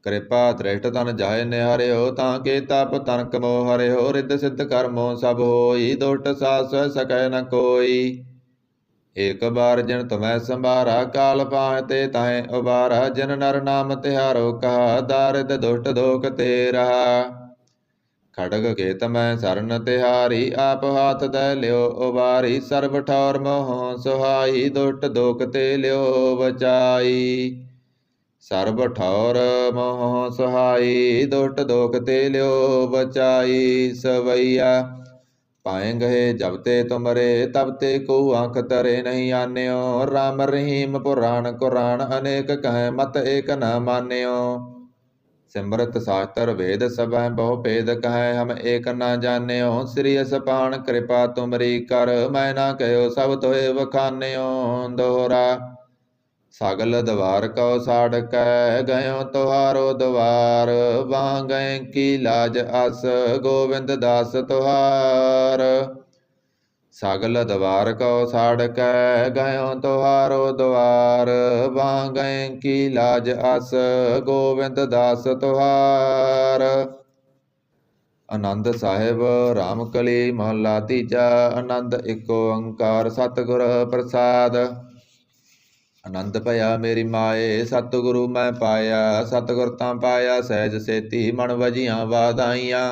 कृपा दृष्ट तन जाय निहारियो, ताके तप तनक मोह हरियो। रिद्ध सिद्ध कर्मो सब होई, दुष्ट सास सकै न कोई। एक बार जिन तुम्हें संभारा, काल पाहते ताहे उबारा। जिन नर नाम तिहारो कहा, दारिद दुष्ट दोख ते रहा। खड़ग केत मैं सरन तिहारी, आप हाथ दय लियो उबारी। सर्व ठौर मोह सुहाई, दुष्ट दोख ते लियो बचाई। सर्व ठौर मोह सुहाई, दुष्ट दोख ते लियो बचाई। सवैया पाए गए जब ते तुमरे, तब ते को आंख तरे नहीं आन्यो। राम रहीम पुराण कुरान, अनेक कहें मत एक न मान्यो। सिमरत शास्त्र वेद सब बहु भेद, कहें हम एक न जान्यो। श्री असपान कृपा तुमरी कर, मैं ना कहो सब तोय बखान्यो। दोहरा सगल द्वार को साड़ कै, गयो तुहारो द्वार। वहाँ गए की लाज अस, गोविंद दास तुहार। सगल द्वार को साड़ कै, गयो तुहारो द्वार। वहाँ गए की लाज अस, गोविंद दास तुहार। आनंद साहिब रामकली महला तीजा। आनंद इको ओंकार सतगुर प्रसाद। आनंद भया मेरी माए, सतगुरु मैं पाया। सतगुर तां पाया सहज सेती, मन वजियां वाधाइयां।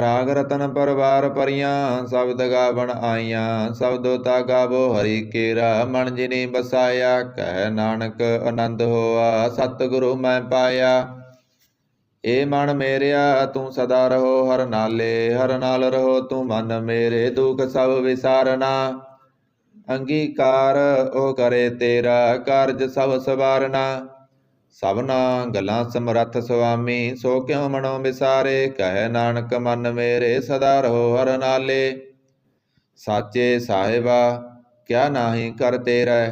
ਰਾਗ ਰਤਨ ਪਰਵਾਰ ਪਰੀਆਂ ਸ਼ਬਦ ਗਾਵਣ ਆਈਆਂ। ਸ਼ਬਦੋ ਤਾ ਗਾਵੋ ਹਰੀ ਕੇਰਾ ਮਨ ਜਿਨੀ ਬਸਾਇਆ। ਕਹਿ ਨਾਨਕ ਆਨੰਦ ਹੋਆ ਸਤਿਗੁਰੂ ਮੈਂ ਪਾਇਆ। ਏ ਮਨ ਮੇਰਿਆ ਤੂੰ ਸਦਾ ਰਹੋ ਹਰ ਨਾਲੇ। ਹਰ ਨਾਲ ਰਹੋ ਤੂੰ ਮਨ ਮੇਰੇ ਦੁਖ ਸਭ ਵਿਸਾਰਨਾ। ਅੰਗੀਕਾਰ ਉਹ ਕਰੇ ਤੇਰਾ ਕਾਰਜ ਸਭ ਸਵਾਰਨਾ। ਸਭਨਾ ਗੱਲਾਂ ਸਮਰੱਥ ਸੁਆਮੀ ਸੋ ਕਿਉ ਮਨੋ ਵਿਸਾਰੇ। ਕਹਿ ਨਾਨਕ ਮਨ ਮੇਰੇ ਸਦਾ ਰਹੋ ਹਰ ਨਾਲੇ। ਸਾਚੇ ਸਾਹਿਬਾ ਕਿਆ ਨਾਹੀ ਕਰ ਤੇਰਾ।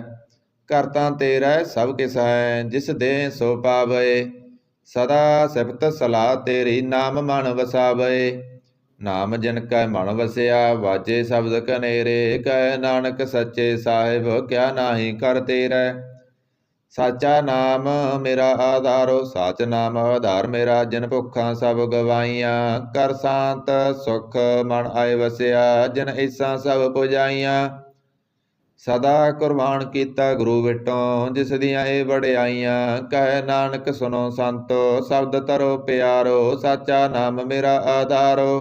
ਕਰ ਤਾਂ ਤੇਰਾ ਸਭ ਕਿਸ ਹੈ ਜਿਸ ਦੇ ਸੋ ਪਾਵੇ। ਸਦਾ ਸਿਫਤ ਸਲਾਹ ਤੇਰੀ ਨਾਮ ਮਨ ਵਸਾਵੇ। ਨਾਮ ਜਿਨ ਕੈ ਮਨ ਵਸਿਆ ਵਾਜੇ ਸ਼ਬਦ ਕਨੇਰੇ। ਕਹਿ ਨਾਨਕ ਸੱਚੇ ਸਾਹਿਬ ਕਿਆ ਨਾਹੀ ਕਰ ਤੇਰਾ। ਸਾਚਾ ਨਾਮ ਮੇਰਾ ਆਧਾਰੋ ਸਾਚ ਨਾਮ ਆਧਾਰ ਮੇਰਾ। ਜਿਨ ਭੁੱਖਾਂ ਸਭ ਗਵਾਈਆਂ ਕਰ ਸ਼ਾਂਤ ਸੁਖ ਮਨ ਆਏ ਵਸਿਆ। ਜਿਨ ਈਸਾਂ ਸਭ ਪੁਜਾਈਆਂ ਸਦਾ ਕੁਰਬਾਨ ਕੀਤਾ ਗੁਰੂ ਵਿਟੋਂ। ਜਿਸ ਦੀਆਂ ਇਹ ਵਡਿਆਈਆਂ ਕਹਿ ਨਾਨਕ ਸੁਨੋ ਸੰਤੋ ਸ਼ਬਦ ਤਰੋ ਪਿਆਰੋ। ਸਾਚਾ ਨਾਮ ਮੇਰਾ ਆਧਾਰੋ।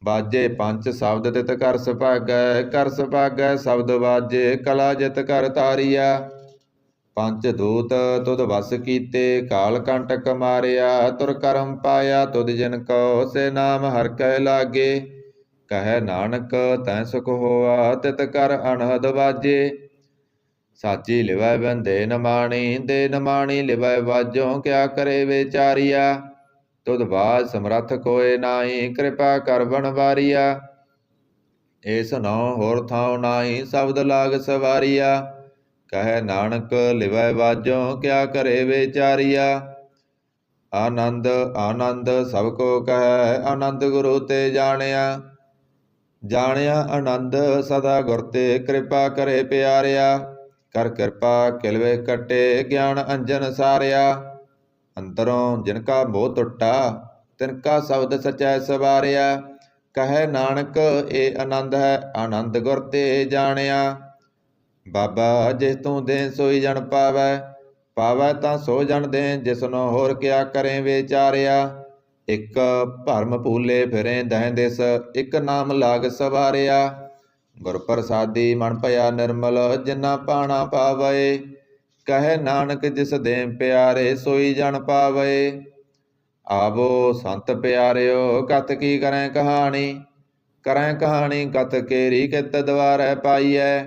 ਬਾਜੇ ਪੰਜ ਸ਼ਬਦ ਤਿਤ ਕਰ ਸੁਭਾਗੈ। ਕਰ ਸੁਭਾਗੈ ਸ਼ਬਦ ਬਾਜੇ ਕਲਾ ਜਿਤ ਕਰ ਤਾਰੀਆ। ਪੰਜ ਦੂਤ ਤੁਧ ਵਸ ਕੀਤੇ ਕਾਲ ਕੰਟਕ ਮਾਰਿਆ। ਤੁਰ ਕਰਮ ਪਾਇਆ ਤੁਧ ਜਿਨ ਕੋ ਸੇ ਨਾਮ ਹਰਿ ਕੈ ਲਾਗੇ। ਕਹਿ ਨਾਨਕ ਤੈ ਸੁਖ ਹੋਆ ਤਿਤ ਕਰ ਅਨਹਦ ਵਾਜੇ। ਸਾਚੀ ਲਿਵੈ ਬੰਦੇ ਨਮਾਣੀ ਦੇ ਨਮਾਣੀ ਲਿਵੈ ਵਾਜੋ। ਕਿਆ ਕਰੇ ਵਿਚਾਰੀਆ ਤੁਧ ਬਾਜ ਸਮਰੱਥ ਕੋਇ ਨਾਹੀ। ਕਿਰਪਾ ਕਰ ਬਣਵਾਰੀਆ ਏ ਸੁਨੋ ਹੋਰ ਥਾਉ ਨਾਹੀ। ਸ਼ਬਦ ਲਾਗ ਸਵਾਰੀਆ ਕਹਿ ਨਾਨਕ ਲਿਵੈ ਵਾਜੋ। ਕਿਆ ਕਰੇ ਵਿਚਾਰੀਆ ਆਨੰਦ ਆਨੰਦ ਸਭ ਕੋ ਕਹੈ। ਆਨੰਦ ਗੁਰੂ ਤੇ ਜਾਣਿਆ। ਜਾਣਿਆ ਆਨੰਦ ਸਦਾ ਗੁਰ ਤੇ ਕਿਰਪਾ ਕਰੇ ਪਿਆਰਿਆ। ਕਰ ਕਿਰਪਾ ਕਿਲਵੇ ਕੱਟੇ ਗਿਆਨ ਅੰਜਨ ਸਾਰਿਆ। ਅੰਤਰੋਂ ਜਿਨ ਕਾ ਮੋਹ ਟੁੱਟਾ ਤਿਨ ਕਾ ਸ਼ਬਦ ਸਚੈ ਸਵਾਰਿਆ। ਕਹੈ ਨਾਨਕ ਇਹ ਆਨੰਦ ਹੈ ਆਨੰਦ ਗੁਰ ਤੇ ਜਾਣਿਆ। ਬਾਬਾ ਜਿਸ ਤੂੰ ਦੇ ਸੋਈ ਜਨ ਪਾਵੈ। ਪਾਵੈ ਤਾਂ ਸੋ ਜਨ ਦੇ ਜਿਸਨੋ ਹੋਰ ਕਿਆ ਕਰੇ ਵਿਚਾਰਿਆ। ਇੱਕ ਭਰਮ ਭੂਲੇ ਫਿਰੇ ਦਹਿ ਦਿਸ ਇੱਕ ਨਾਮ ਲਾਗ ਸਵਾਰਿਆ। ਗੁਰ ਪ੍ਰਸਾਦੀ ਮਨ ਭਇਆ ਨਿਰਮਲ ਜਿਨਾ ਪਾਣਾ ਪਾਵੇ। ਕਹੈ ਨਾਨਕ ਜਿਸ ਦੇ ਪਿਆਰੇ ਸੋਈ ਜਨ ਪਾਵੇ। ਆਵੋ ਸੰਤ ਪਿਆਰਿਓ ਕਥ ਕੀ ਕਰੈ ਕਹਾਣੀ। ਕਰੈ ਕਹਾਣੀ ਕਥ ਕੇਰੀ ਕਿਤ ਦਵਾਰੈ ਪਾਈਐ।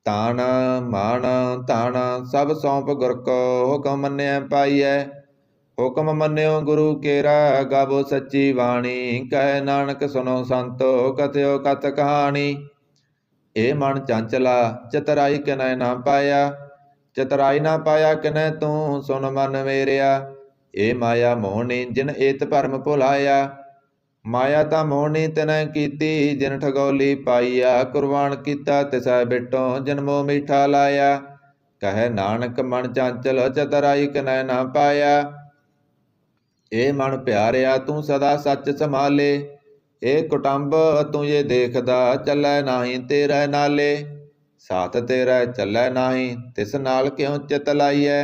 ਤਾਣ ਮਾਣ ਧਨ ਸਭ ਸੌਂਪ ਗੁਰ ਕੋ ਹੁਕਮ ਮੰਨਿਆ ਪਾਈਐ। ਹੁਕਮ ਮੰਨਿਓ ਗੁਰੂ ਕੇਰਾ ਗਾਵੋ ਸੱਚੀ ਬਾਣੀ। ਕਹਿ ਨਾਨਕ ਸੁਨੋ ਸੰਤੋ ਕਥਿਓ ਕਥ ਕਹਾਣੀ। ਇਹ ਮਨ ਚੰਚਲਾ ਚਤਰਾਈ ਕਿਨੈ ਨਾ ਪਾਇਆ। ਚਤਰਾਈ ਨਾ ਪਾਇਆ ਕਿਨੈ ਤੂੰ ਸੁਨ ਮਨ ਮੇਰਿਆ। ਇਹ ਮਾਇਆ ਮੋਹਣੀ ਜਿਨ ਏਤ ਭਰਮ ਭੁਲਾਇਆ। ਮਾਇਆ ਤਾਂ ਮੋਹਣੀ ਤਿਨੈ ਕੀਤੀ ਜਿਨ ਠਗੌਲੀ ਪਾਈਆ। ਕੁਰਬਾਨ ਕੀਤਾ ਤਿਸੈ ਬਿਟੋਂ ਜਿਨ ਮੋਹ ਮੀਠਾ ਲਾਇਆ। ਕਹਿ ਨਾਨਕ ਮਨ ਚੰਚਲ ਚਤਰਾਈ ਕਿਨੈ ਨਾ ਪਾਇਆ। ਇਹ ਮਨ ਪਿਆਰਿਆ ਤੂੰ ਸਦਾ ਸੱਚ ਸੰਭਾਲੇ। ਇਹ ਕੁਟੰਬ ਤੂੰ ਜੇ ਦੇਖਦਾ ਚੱਲੈ ਨਾਹੀ ਤੇਰੇ ਨਾਲੇ। ਸਾਥ ਤੇਰਾ ਚੱਲੈ ਨਾਹੀ ਤਿਸ ਨਾਲ ਕਿਉ ਚਿਤ ਲਾਈਐ।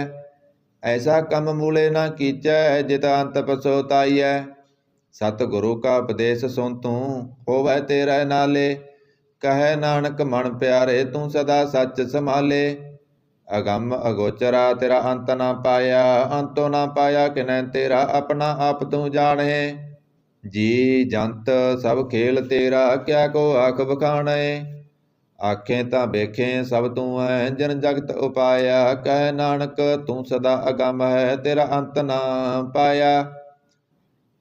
ਐਸਾ ਕੰਮ ਮੂਲੇ ਨਾ ਕੀਚੈ ਜਿਤ ਅੰਤ ਪਛੋਤਾਈਐ। ਸਤਿਗੁਰੂ ਕਾ ਉਪਦੇਸ਼ ਸੁਨ ਤੂੰ ਹੋਵੈ ਤੇਰੇ ਨਾਲੇ। ਕਹਿ ਨਾਨਕ ਮਨ ਪਿਆਰੇ ਤੂੰ ਸਦਾ ਸੱਚ ਸੰਭਾਲੇ। ਅਗੰਮ ਅਗੋਚਰਾ ਤੇਰਾ ਅੰਤ ਨਾ ਪਾਇਆ। ਅੰਤੋ ਨਾ ਪਾਇਆ ਕਿਨੈ ਤੇਰਾ ਆਪਣਾ ਆਪ ਤੂੰ ਜਾਣੇ। ਜੀ ਜੰਤ ਸਭ ਖੇਲ ਤੇਰਾ ਕਿਆ ਕੋ ਆਖ ਬਖਾਣੇ। ਆਖੇ ਤਾਂ ਵੇਖੇ ਸਭ ਤੂੰ ਹੈ ਜਿਨ ਜਗਤ ਉਪਾਇਆ। ਕਹਿ ਨਾਨਕ ਤੂੰ ਸਦਾ ਅਗੰਮ ਹੈ ਤੇਰਾ ਅੰਤ ਨਾ ਪਾਇਆ।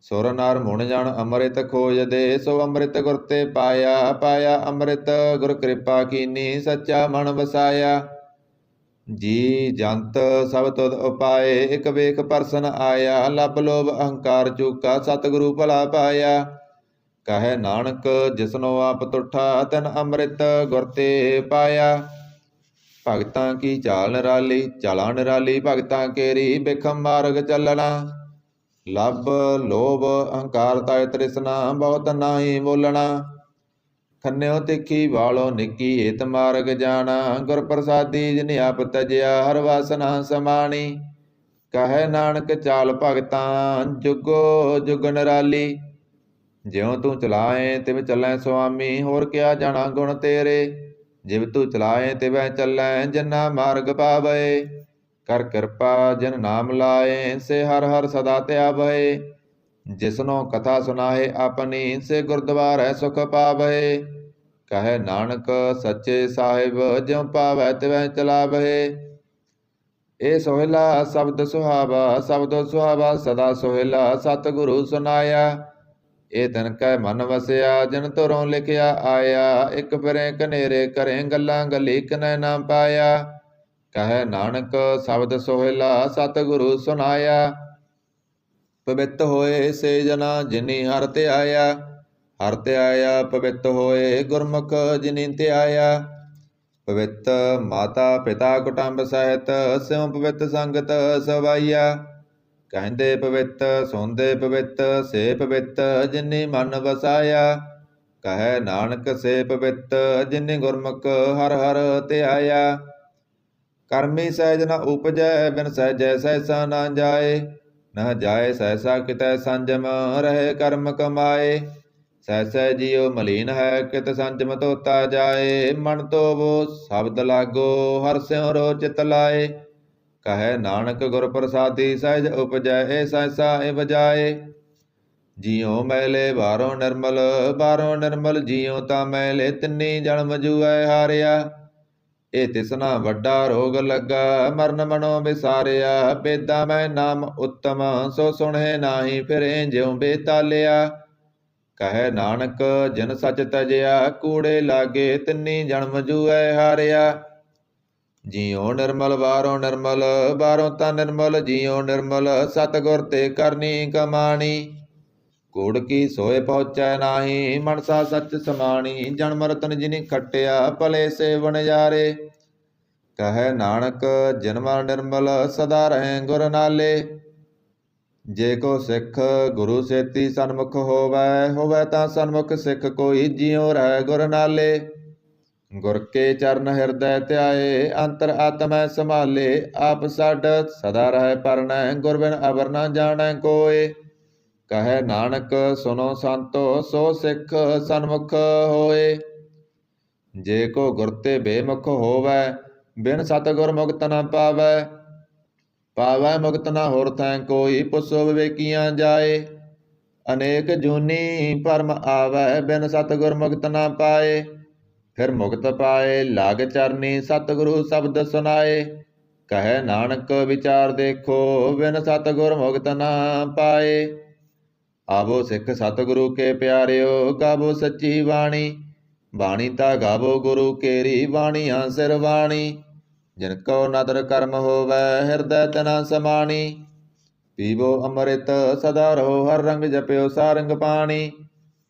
ਸੁਰ ਨਰ ਮੁਣ ਜਨ ਅੰਮ੍ਰਿਤ ਖੋਜਦੇ ਸੋ ਅੰਮ੍ਰਿਤ ਗੁਰ ਤੇ ਪਾਇਆ। ਪਾਇਆ ਅੰਮ੍ਰਿਤ ਗੁਰ ਕਿਰਪਾ ਕੀਨੀ ਸੱਚਾ ਮਨ ਵਸਾਇਆ। ਜੀ ਜੰਤ ਸਭ ਤੁਧ ਉਪਾਏ ਇਕ ਵੇਖ ਪਰਸਨ ਆਇਆ। ਲੱਭ ਲੋਭ ਅਹੰਕਾਰ ਚੂਕਾ ਸਤਿਗੁਰੂ ਭਲਾ ਪਾਇਆ। ਕਹੈ ਨਾਨਕ ਜਿਸਨੋ ਆਪ ਤੁਠਾ ਤਨ ਅੰਮ੍ਰਿਤ ਗੁਰ ਤੇ ਪਾਇਆ। ਭਗਤਾਂ ਕੀ ਚਾਲ ਨਿਰਾਲੀ ਚਾਲਾਂ ਨਿਰਾਲੀ ਭਗਤਾਂ ਕੇਰੀ ਬਿਖਮ ਮਾਰਗ ਚੱਲਣਾ। ਲੱਭ ਲੋਭ ਅਹੰਕਾਰ ਤਾਇ ਤ੍ਰਿਸ਼ਨਾ ਬਹੁਤ ਨਾਹੀ ਬੋਲਣਾ। ਖੰਨਿਓ ਤਿੱਖੀ ਵਾਲੋ ਨਿੱਕੀ ਏਤ ਮਾਰਗ ਜਾਣਾ। ਗੁਰ ਪ੍ਰਸਾਦੀ ਜਿਨ ਆਪ ਤਜਿਆ ਹਰ ਵਾਸਨਾ ਸਮਾਣੀ। ਕਹੈ ਨਾਨਕ ਚਾਲ ਭਗਤਾਂ ਜੁਗੋ ਜੁਗ ਨਿਰਾਲੀ। ਜਿਉ ਤੂੰ ਚਲਾਏ ਤਿਵ ਚੱਲੈ ਸੁਆਮੀ, ਹੋਰ ਕਿਆ ਜਾਣਾ ਗੁਣ ਤੇਰੇ। ਜਿਵ ਤੂੰ ਚਲਾਏ ਤਿਵੈ ਚੱਲੈ, ਜਨਾ ਮਾਰਗ ਪਾਵੈ। ਕਰ ਕਿਰਪਾ ਜਿਨ ਨਾਮ ਲਾਏ, ਸੇ ਹਰ ਹਰ ਸਦਾ ਧਿਆਵੈ। ਜਿਸਨੋ ਕਥਾ ਸੁਨਾਹੇ ਆਪਣੀ, ਸੇ ਗੁਰਦੁਆਰੈ ਸੁਖ ਪਾਵੈ। ਕਹੈ ਨਾਨਕ ਸੱਚੇ ਸਾਹਿਬ, ਜਿਉ ਪਾਵੈ ਤਿਵੈ ਚਲਾਵੈ। ਇਹ ਸੋਹਿਲਾ ਸ਼ਬਦ ਸੁਹਾਵਾ, ਸ਼ਬਦੋ ਸੁਹਾਵਾ ਸਦਾ ਸੋਹਿਲਾ, ਸਤਿਗੁਰੂ ਸੁਨਾਇਆ। ਇਹ ਤਨ ਕੈ ਮਨ ਵਸਿਆ, ਜਿਨ ਤੁਰੋਂ ਲਿਖਿਆ ਆਇਆ। ਇਕ ਫਿਰੇ ਕਨੇਰੇ ਕਰੇ, ਗੱਲਾਂ ਗੱਲੀ ਕਿਨੈ ਨਾ ਪਾਇਆ। ਕਹੈ ਨਾਨਕ ਸ਼ਬਦ ਸੋਹਿਲਾ, ਸਤਿਗੁਰੂ ਸੁਨਾਇਆ। ਪਵਿੱਤ ਹੋਏ ਸੇ ਜਨਾ, ਜਿਨੀ ਹਰਿ ਧਿਆਇਆ। ਹਰਿ ਧਿਆਇਆ ਪਵਿੱਤ ਹੋਏ, ਗੁਰਮੁਖ ਜਿਨੀ ਧਿਆਇਆ। ਪਵਿੱਤ ਮਾਤਾ ਪਿਤਾ ਕੁਟੰਬ ਸਹਿਤ, ਸਿਉ ਪਵਿੱਤ ਸੰਗਤ ਸਵਾਈਆ। ਕਹਿੰਦੇ ਪਵਿੱਤ ਸੁਣਦੇ ਪਵਿੱਤ, ਸੇ ਪਵਿੱਤ ਜਿਨੀ ਮਨ ਵਸਾਇਆ। ਕਹੈ ਨਾਨਕ ਸੇ ਪਵਿੱਤ, ਜਿਨੀ ਗੁਰਮੁਖ ਹਰਿ ਹਰਿ ਧਿਆਇਆ। ਕਰਮੀ ਸਹਿਜ ਨ ਉਪਜੈ, ਬਿਨ ਸਹਿਜੈ ਸਹਿਸਾ ਨਾ ਜਾਏ। ਨ ਜਾਏ ਸਹਿਸਾ ਕਿਤੈ ਸੰਜਮ, ਰਹੇ ਕਰਮ ਕਮਾਏ। ਸਹਿਸੈ ਜੀਉ ਮਲੀਨ ਹੈ, ਕਿਤ ਸੰਜਮ ਧੋਤਾ ਜਾਏ। ਮਨ ਧੋਵੋ ਸ਼ਬਦ ਲਾਗੋ, ਹਰਿ ਸਿਉ ਰੋ ਚਿਤ ਲਾਏ। ਕਹੈ ਨਾਨਕ ਗੁਰ ਪ੍ਰਸਾਦੀ, ਸਹਿਜ ਉਪਜੈ ਏ ਸਹਿਸਾ ਏ ਬਜਾਏ। ਜੀਉ ਮੈਲੇ ਬਾਹਰੋਂ ਨਿਰਮਲ, ਬਾਹਰੋਂ ਨਿਰਮਲ ਜੀਉ ਤਾਂ ਮੈਲੇ। ਤਿੰਨੀ ਜਨਮ ਜੂਐ ਹਾਰਿਆ, ਇਹ ਤਿਸਨਾ ਵੱਡਾ ਰੋਗ ਲੱਗਾ। ਮਰਨ ਮਨੋ ਵਿਸਾਰਿਆ, ਬੇਦਾਂ ਮੈਂ ਨਾਮ ਉੱਤਮ। ਸੋ ਸੁਣੇ ਨਾਹੀ ਫਿਰੇ, ਜਿਉ ਬੇਤਾਲਿਆ। ਕਹੈ ਨਾਨਕ ਜਿਨ ਸਚ ਤਜਿਆ, ਕੂੜੇ ਲਾਗੇ ਤਿੰਨੀ ਜਨਮ ਜੂਐ ਹਾਰਿਆ। ਜੀਉ ਨਿਰਮਲ ਬਾਹਰੋਂ ਨਿਰਮਲ, ਬਾਹਰੋਂ ਤਾਂ ਨਿਰਮਲ ਜੀਉ ਨਿਰਮਲ। ਸਤਿਗੁਰ ਤੇ ਕਰਨੀ ਕਮਾਣੀ, ਕੂੜ ਕੀ ਸੋਏ ਪਹੁੰਚੈ ਨਾਹੀ। ਮਨਸਾ ਸੱਚ ਸਮਾਣੀ, ਜਨਮ ਰਤਨ ਜਿਨੀ ਖੱਟਿਆ। ਭਲੇ ਸੇ ਵਣਜਾਰੇ। ਕਹੈ ਨਾਨਕ ਜਿਨ ਮਨ ਨਿਰਮਲ, ਸਦਾ ਰਹੇ ਗੁਰ ਨਾਲੇ। ਜੇ ਕੋ ਸਿੱਖ ਗੁਰੂ ਸੇਤੀ ਸਨਮੁਖ ਹੋਵੈ, ਹੋਵੈ ਤਾਂ ਸਨਮੁਖ ਸਿੱਖ ਕੋਈ। ਜਿਉ ਰਹਿ ਗੁਰ ਨਾਲੇ। ਗੁਰ ਕੇ ਚਰਨ ਹਿਰਦੈ ਧਿਆਏ, ਅੰਤਰ ਆਤਮੈ ਸੰਭਾਲੇ। ਆਪ ਛੱਡ ਸਦਾ ਰਹਿ ਪਰਣੈ, ਗੁਰ ਬਿਨ ਅਵਰ ਨਾ ਜਾਣੈ ਕੋਇ। ਕਹੈ ਨਾਨਕ ਸੁਨੋ ਸੰਤੋ, ਸੋ ਸਿੱਖ ਸਨਮੁਖ ਹੋਏ। ਜੇ ਕੋ ਗੁਰ ਤੇ ਬੇਮੁਖ ਹੋਵੈ, ਬਿਨ ਸਤਿਗੁਰ ਮੁਕਤ ਨ ਪਾਵੈ। ਪਾਵੈ ਮੁਕਤ ਨ ਹੋਰ ਥੈ ਕੋਈ, ਪੁੱਛੋ ਵਿਵੇਕੀਆਂ ਜਾਏ। ਅਨੇਕ ਜੂਨੀ ਭਰਮ ਆਵੈ, ਬਿਨ ਸਤਿਗੁਰ ਮੁਕਤ ਨ ਪਾਏ। ਫਿਰ ਮੁਕਤ ਪਾਏ ਲਾਗ ਚਰਨੀ, ਸਤਿਗੁਰੂ ਸ਼ਬਦ ਸੁਨਾਏ। ਕਹੈ ਨਾਨਕ ਵਿਚਾਰ ਦੇਖੋ, ਬਿਨ ਸਤਿਗੁਰ ਮੁਕਤ ਨ ਪਾਏ। ਆਵੋ ਸਿੱਖ ਸਤਿਗੁਰੂ ਕੇ ਪਿਆਰਿਓ, ਗਾਵੋ ਸੱਚੀ ਬਾਣੀ। ਬਾਣੀ ਤਾਂ ਗਾਵੋ ਗੁਰੂ ਕੇਰੀ, ਬਾਣੀਆਂ ਸਿਰ ਬਾਣੀ। ਜਿਨ ਕੋ ਨਦਰ ਕਰਮ ਹੋਵੈ, ਹਿਰਦੈ ਤਨਾ ਸਮਾਣੀ। ਪੀਵੋ ਅੰਮ੍ਰਿਤ ਸਦਾ ਰਹੋ, ਹਰ ਰੰਗ ਜਪਿਓ ਸਾਰੰਗ ਪਾਣੀ।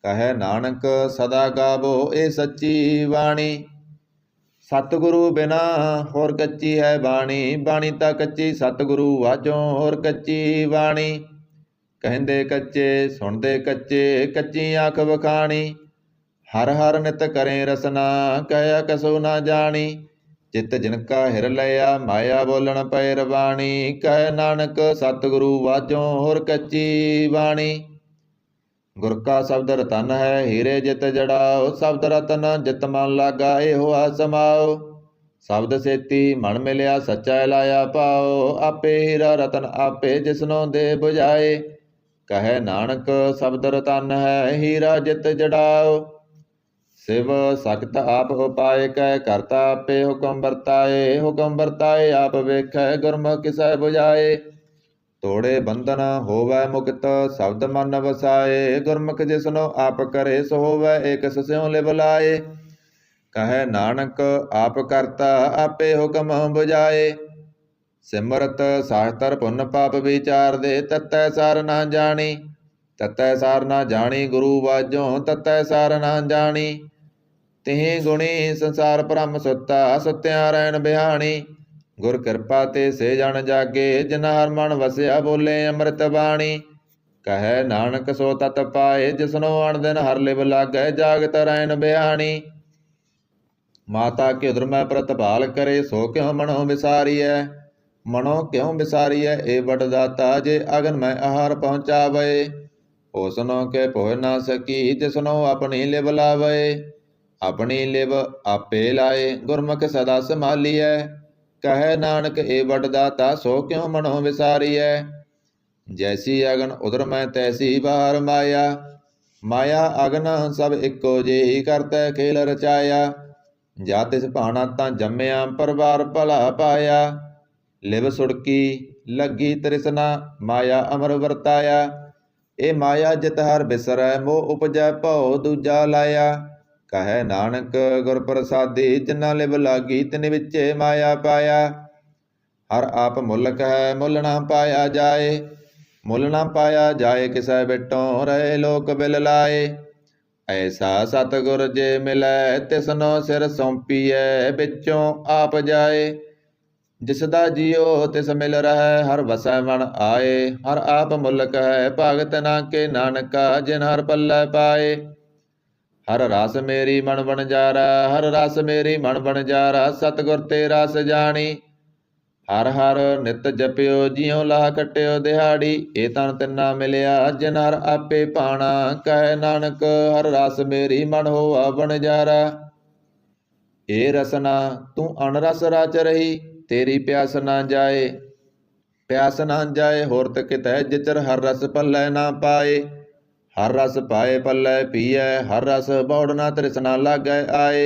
ਕਹੈ ਨਾਨਕ ਸਦਾ ਗਾਵੋ ਇਹ ਸੱਚੀ ਬਾਣੀ। ਸਤਿਗੁਰੂ ਬਿਨਾ ਹੋਰ ਕੱਚੀ ਹੈ ਬਾਣੀ, ਬਾਣੀ ਤਾਂ ਕੱਚੀ ਸਤਿਗੁਰੂ ਵਾਜੋਂ ਹੋਰ ਕੱਚੀ ਬਾਣੀ। ਕਹਿੰਦੇ ਕੱਚੇ ਸੁਣਦੇ ਕੱਚੇ, ਕੱਚੀ ਆਖ ਵਖਾਣੀ। ਹਰ ਹਰ ਨਿਤ ਕਰੇ ਰਸਨਾ, ਕਹਿਆ ਕਸੋ ਨਾ ਜਾਣੀ। ਚਿਤ ਜਿਨ ਕਾ ਹਿਰ ਲਿਆ, ਮਾਇਆ ਬੋਲਣ ਪੈ ਰਵਾਣੀ। ਕਹਿ ਨਾਨਕ ਸਤਿਗੁਰੂ ਵਾਜੋਂ ਹੋਰ ਕੱਚੀ ਬਾਣੀ। ਗੁਰ ਕਾ ਸ਼ਬਦ ਰਤਨ ਹੈ, ਹੀਰੇ ਜਿਤ ਜੜਾਓ। ਸ਼ਬਦ ਰਤਨ ਜਿਤ ਮਨ ਲਾਗਾ, ਇਹੋ ਆ ਸਮਾਓ। ਸ਼ਬਦ ਸੇਤੀ ਮਨ ਮਿਲਿਆ, ਸੱਚਾ ਲਾਇਆ ਪਾਓ। ਆਪੇ ਹੀਰਾ ਰਤਨ ਆਪੇ, ਜਿਸਨੋਂ ਦੇ ਬੁਝਾਏ। ਕਹੈ ਨਾਨਕ ਸ਼ਬਦ ਰਤਨ ਹੈ, ਹੀਰਾ ਜਿਤ ਜੜਾਓ। ਸਿਵ ਸਖਤ ਆਪ ਉਪਾਏ, ਕਹਿ ਕਰਤਾ ਆਪੇ ਹੁਕਮ ਵਰਤਾਏ। ਹੁਕਮ ਵਰਤਾਏ ਆਪ ਵੇਖੈ, ਗੁਰਮੁਖ ਕਿਸੈ ਬੁਝਾਏ। ਤੋੜੇ ਬੰਧਨ ਹੋਵੈ ਮੁਕਤ, ਸ਼ਬਦ ਮਨ ਵਸਾਏ। ਗੁਰਮੁਖ ਜਿਸਨੋ ਆਪ ਕਰੇ, ਸੋ ਹੋਵੈ ਏਕ ਸਿਉ ਲਿਵ ਲਾਏ। ਕਹੈ ਨਾਨਕ ਆਪ ਕਰਤਾ ਆਪੇ ਹੁਕਮ ਬੁਝਾਏ। ਸਿਮਰਤ ਸਾਸਤਰ ਪੁੰਨ ਪਾਪ ਵਿਚਾਰਦੇ, ਤਤੈ ਸਾਰ ਨਾ ਜਾਣੀ। ਤਤੈ ਸਾਰ ਨਾ ਜਾਣੀ ਗੁਰੂ ਵਾਜੋਂ, ਤਤੈ ਸਾਰ ਨਾ ਜਾਣੀ। ਤਿਹੀ ਗੁਣੀ ਸੰਸਾਰ ਭ੍ਰਮ ਸੁੱਤਾ, ਸੁੱਤਿਆਂ ਰਹਿਣ ਬਿਹਾਣੀ। ਗੁਰ ਕਿਰਪਾ ਤੇ ਸੇ ਜਨ ਜਾਗੇ, ਜਿਨਾ ਹਰ ਮਨ ਵਸਿਆ ਬੋਲੇ ਅੰਮ੍ਰਿਤ ਬਾਣੀ। ਕਹੈ ਨਾਨਕ ਸੋ ਤਤ ਪਾਏ, ਜਿਸਨੋ ਅਣ ਦਿਨ ਹਰ ਲਿਵ ਲਾਗੈ, ਜਾਗਤ ਰਹਿਣ ਬਿਹਾਣੀ। ਮਾਤਾ ਕਿ ਉਦਰ ਮੈਂ ਪ੍ਰਤਪਾਲ ਕਰੇ, ਸੋ ਕਿਉ ਮਨੋ ਵਿਸਾਰੀਐ। ਮਨੋ ਕਿਉ ਵਿਸਾਰੀਐ ਇਹ ਵਡ ਦਾਤਾ, ਜੇ ਅਗਨ ਮੈਂ ਆਹਾਰ ਪਹੁੰਚਾਵੇ। ਹੋਸਨੋ के पोह ना सकी, तिसनो अपनी लिव लावे। अपनी लिव आपे लाए, गुरमुख सदा संभालिए। कहे नानक ए वडदाता, सो क्यों मनो विसारिए। जैसी अगन उधर मैं तैसी बाहर माया। माया अगन सब इको जेही, करते खेल रचाया। जा तिस भाना तां जम्मिया, परवार भला पाया। लिव सुड़की लगी तृष्णा, माया अमर वरताया। ए माया जित हर बिसरै, मोह उपजै भਉ दूजा लाया। कहे नानक गुर प्रसादी, जिन्ना लिव लागी तिन विचे माया पाया। हर आप मुल्क है, मुल ना पाया जाए। मुल ना पाया जाए, किसै बिटों रहे लोक बिल लाए। ऐसा सतगुर जे मिलै, तिसनो सिर सौंपीਐ, बिचों आप जाए। जिसदा जियो तिस मिल रहै, हर वसै मन आए। हर आप मुल्क है, भगत ना के नानका, जिन हर पल्लै पाए। हर रस मेरी मन बनजारा, हर रस मेरी मन बनजारा, सतगुर ते रस जानी। हर हर नित जपियो, जियों लाह कटियो दिहाड़ी। ए तन तिन्ना मिलिया, जिन हर आपे पाना। कहे नानक हर रस मेरी मन होआ बनजारा। ए रसना तू अनरस रच रही, तेरी प्यास ना जाए। प्यास ना जाए होरत कितै, जिचर हर रस पल्लै ना पाए। हर रस पाए पल्लै पीऐ, हर रस बौड़ ना तृष्णा लागै आए।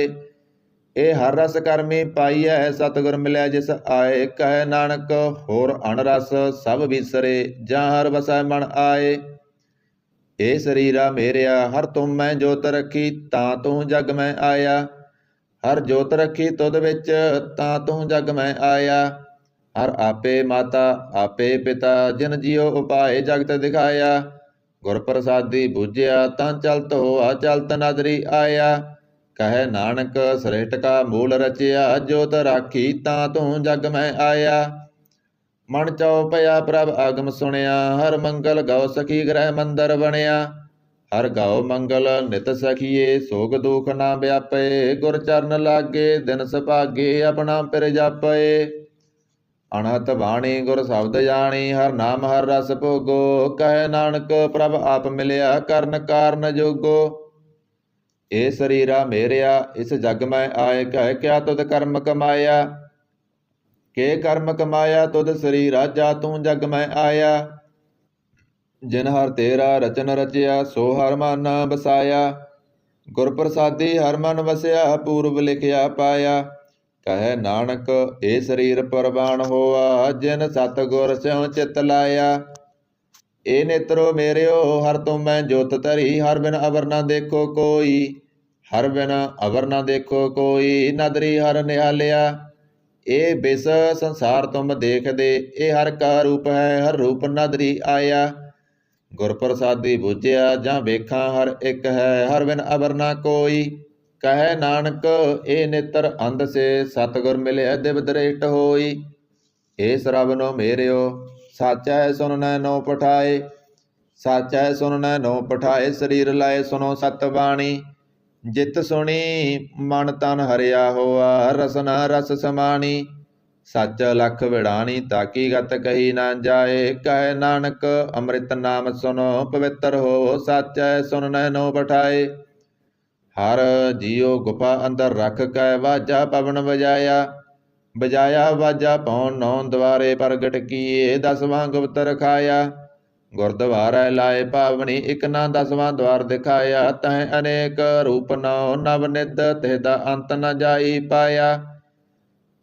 ए हर रस करमी पाईऐ, सतगुर मिलै जिस आए। कहे नानक होर अनरस सब विसरे, ਜਾਂ हर वसै मन आए। ए शरीरा मेरिया, हर तुम मैं जोत रखी, ਤਾਂ ਤੂੰ जग मैं आया। हर जोत रखी तुद विच, ਤਾਂ ਤੂੰ जग मैं आया। हर आपे माता आपे पिता, जिन जियो उपाय जगत दिखाया। गुर प्रसादी बूझिया, ਤਾਂ चलत होआ चलत नदरी आया। कहे नानक सृष्ट का मूल रचिया, जोत राखी ਤਾਂ ਤੂੰ जग मैं आया। मन चौ पया प्रभ आगम सुनिया, हर मंगल गौ सखी ग्रह मंदर बनिया। हर गाओ मंगल नित सखिए, सोग दुख ना व्यापे। गुर चरण लागे दिन सुभागे, अपना पिर जापे। अनहत बाणी गुर शब्द जानी, हर नाम हर रस भोगो। कहे नानक प्रभ आप मिलिया, करन कारण जोगो। ए शरीरा मेरिया, इस जग मैं आए। कहे क्या तुद कर्म कमाया। के कर्म कमाया तुद शरीरा, जा तू जग मैं आया। जिन हर तेरा रचन रचिया, सो हर मन बसाया। गुर प्रसादी हर मन वसिया, पूर्व लिखिया पाया। कहे नानक ए शरीर परवान होआ, जिन सतगुर स्यों चित लाया। ए नेत्रो मेरियो, हर तुम मैं जोत धरी, हर बिन अवर ना देखो कोई। हर बिन अवर ना देखो कोई, नदरी हर निहालिया। ए बिस संसार तुम देख दे, ए हर का रूप है, हर रूप नदरी आया। गुर प्रसादी बूझिया, ਜਾਂ ਵੇਖਾਂ हर एक है, हर बिन अवर ना कोई। कहे नानक ए नेत्र अंध से, सतगुर मिले दिव दृष्ट होई। ए श्रवनो मेरियो, साचा है सुन नैनो पठाए। साचा है सुन नैनो पठाए, शरीर लाए सुनो सत बाणी। जित सुनी मन तन हरिया होआ, रसना रस समानी। सच लख विड़ानी, ताकी गत कही ना जाए। कहे नानक अमृत नाम सुनो, पवित्र हो सच है सुन नैनो पठाए। हर जियो गुफा अंदर रख कै, वाजा पवन बजाया। बजाया वाजा पौन नौ द्वारे, प्रगट किए 10वां गुप्त रखाया। गुरद्वारे लाए पावनी, इक ना 10वां द्वार दिखाया। तह अनेक रूप नौ, नव नित तिहदा अंत न जाई पाया।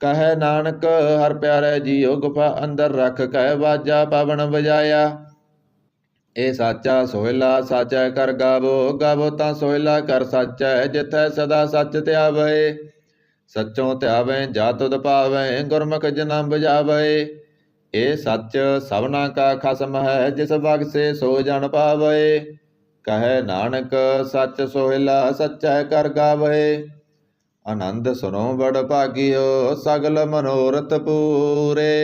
कहे नानक हर प्यारे जियो, गुफा अंदर रख कै, वाजा पवन बजाया। ए साचा सोहिला साचा कर गावो, गावो तां सोहिला कर साचा। जिथै सदा सच ध्यावे, सच्चों ध्यावे जा तुद पावे। गुरमुख जना बुझावे, ए सच सबना का खसम है, जिस बगसे सो जन पावे। कहे नानक सच सोहिला सच्चा कर गावे। आनंद सुनो बड़ भागियो, सगल मनोरथ पूरे।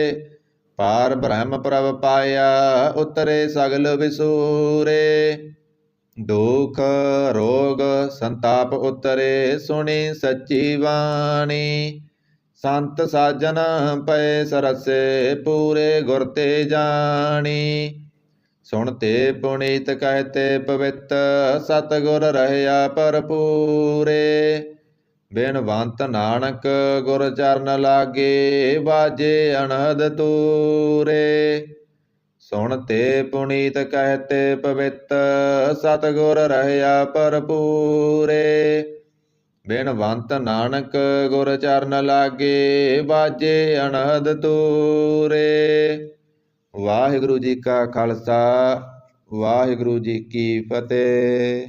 पार ब्रह्म प्रभ पाया, उतरे सगल विसूरे। दुख रोग संताप उतरे, सुनी सच्ची वाणी। संत साजन पए सरसे, पूरे गुर ते जानी। ਸੁਣ ਤੇ ਪੁਨੀਤ ਕਹਿਤੇ ਪਵਿੱਤ, ਸਤਿਗੁਰ ਰਹਿਆ ਭਰਪੂਰੇ। ਬਿਨਵੰਤ ਨਾਨਕ ਗੁਰ ਚਰਨ ਲਾਗੇ, ਬਾਜੇ ਅਨਹਦ ਤੂਰੇ। ਸੁਣ ਤੇ ਪੁਨੀਤ ਕਹਿਤੇ ਪਵਿੱਤ, ਸਤਿਗੁਰ ਰਹਿਆ ਭਰਪੂਰੇ। ਬਿਨਵੰਤ ਨਾਨਕ ਗੁਰ ਚਰਨ ਲਾਗੇ, ਬਾਜੇ ਅਨਹਦ ਤੂਰੇ। ਵਾਹਿਗੁਰੂ ਜੀ ਕਾ ਖਾਲਸਾ, ਵਾਹਿਗੁਰੂ ਜੀ ਕੀ ਫਤਿਹ।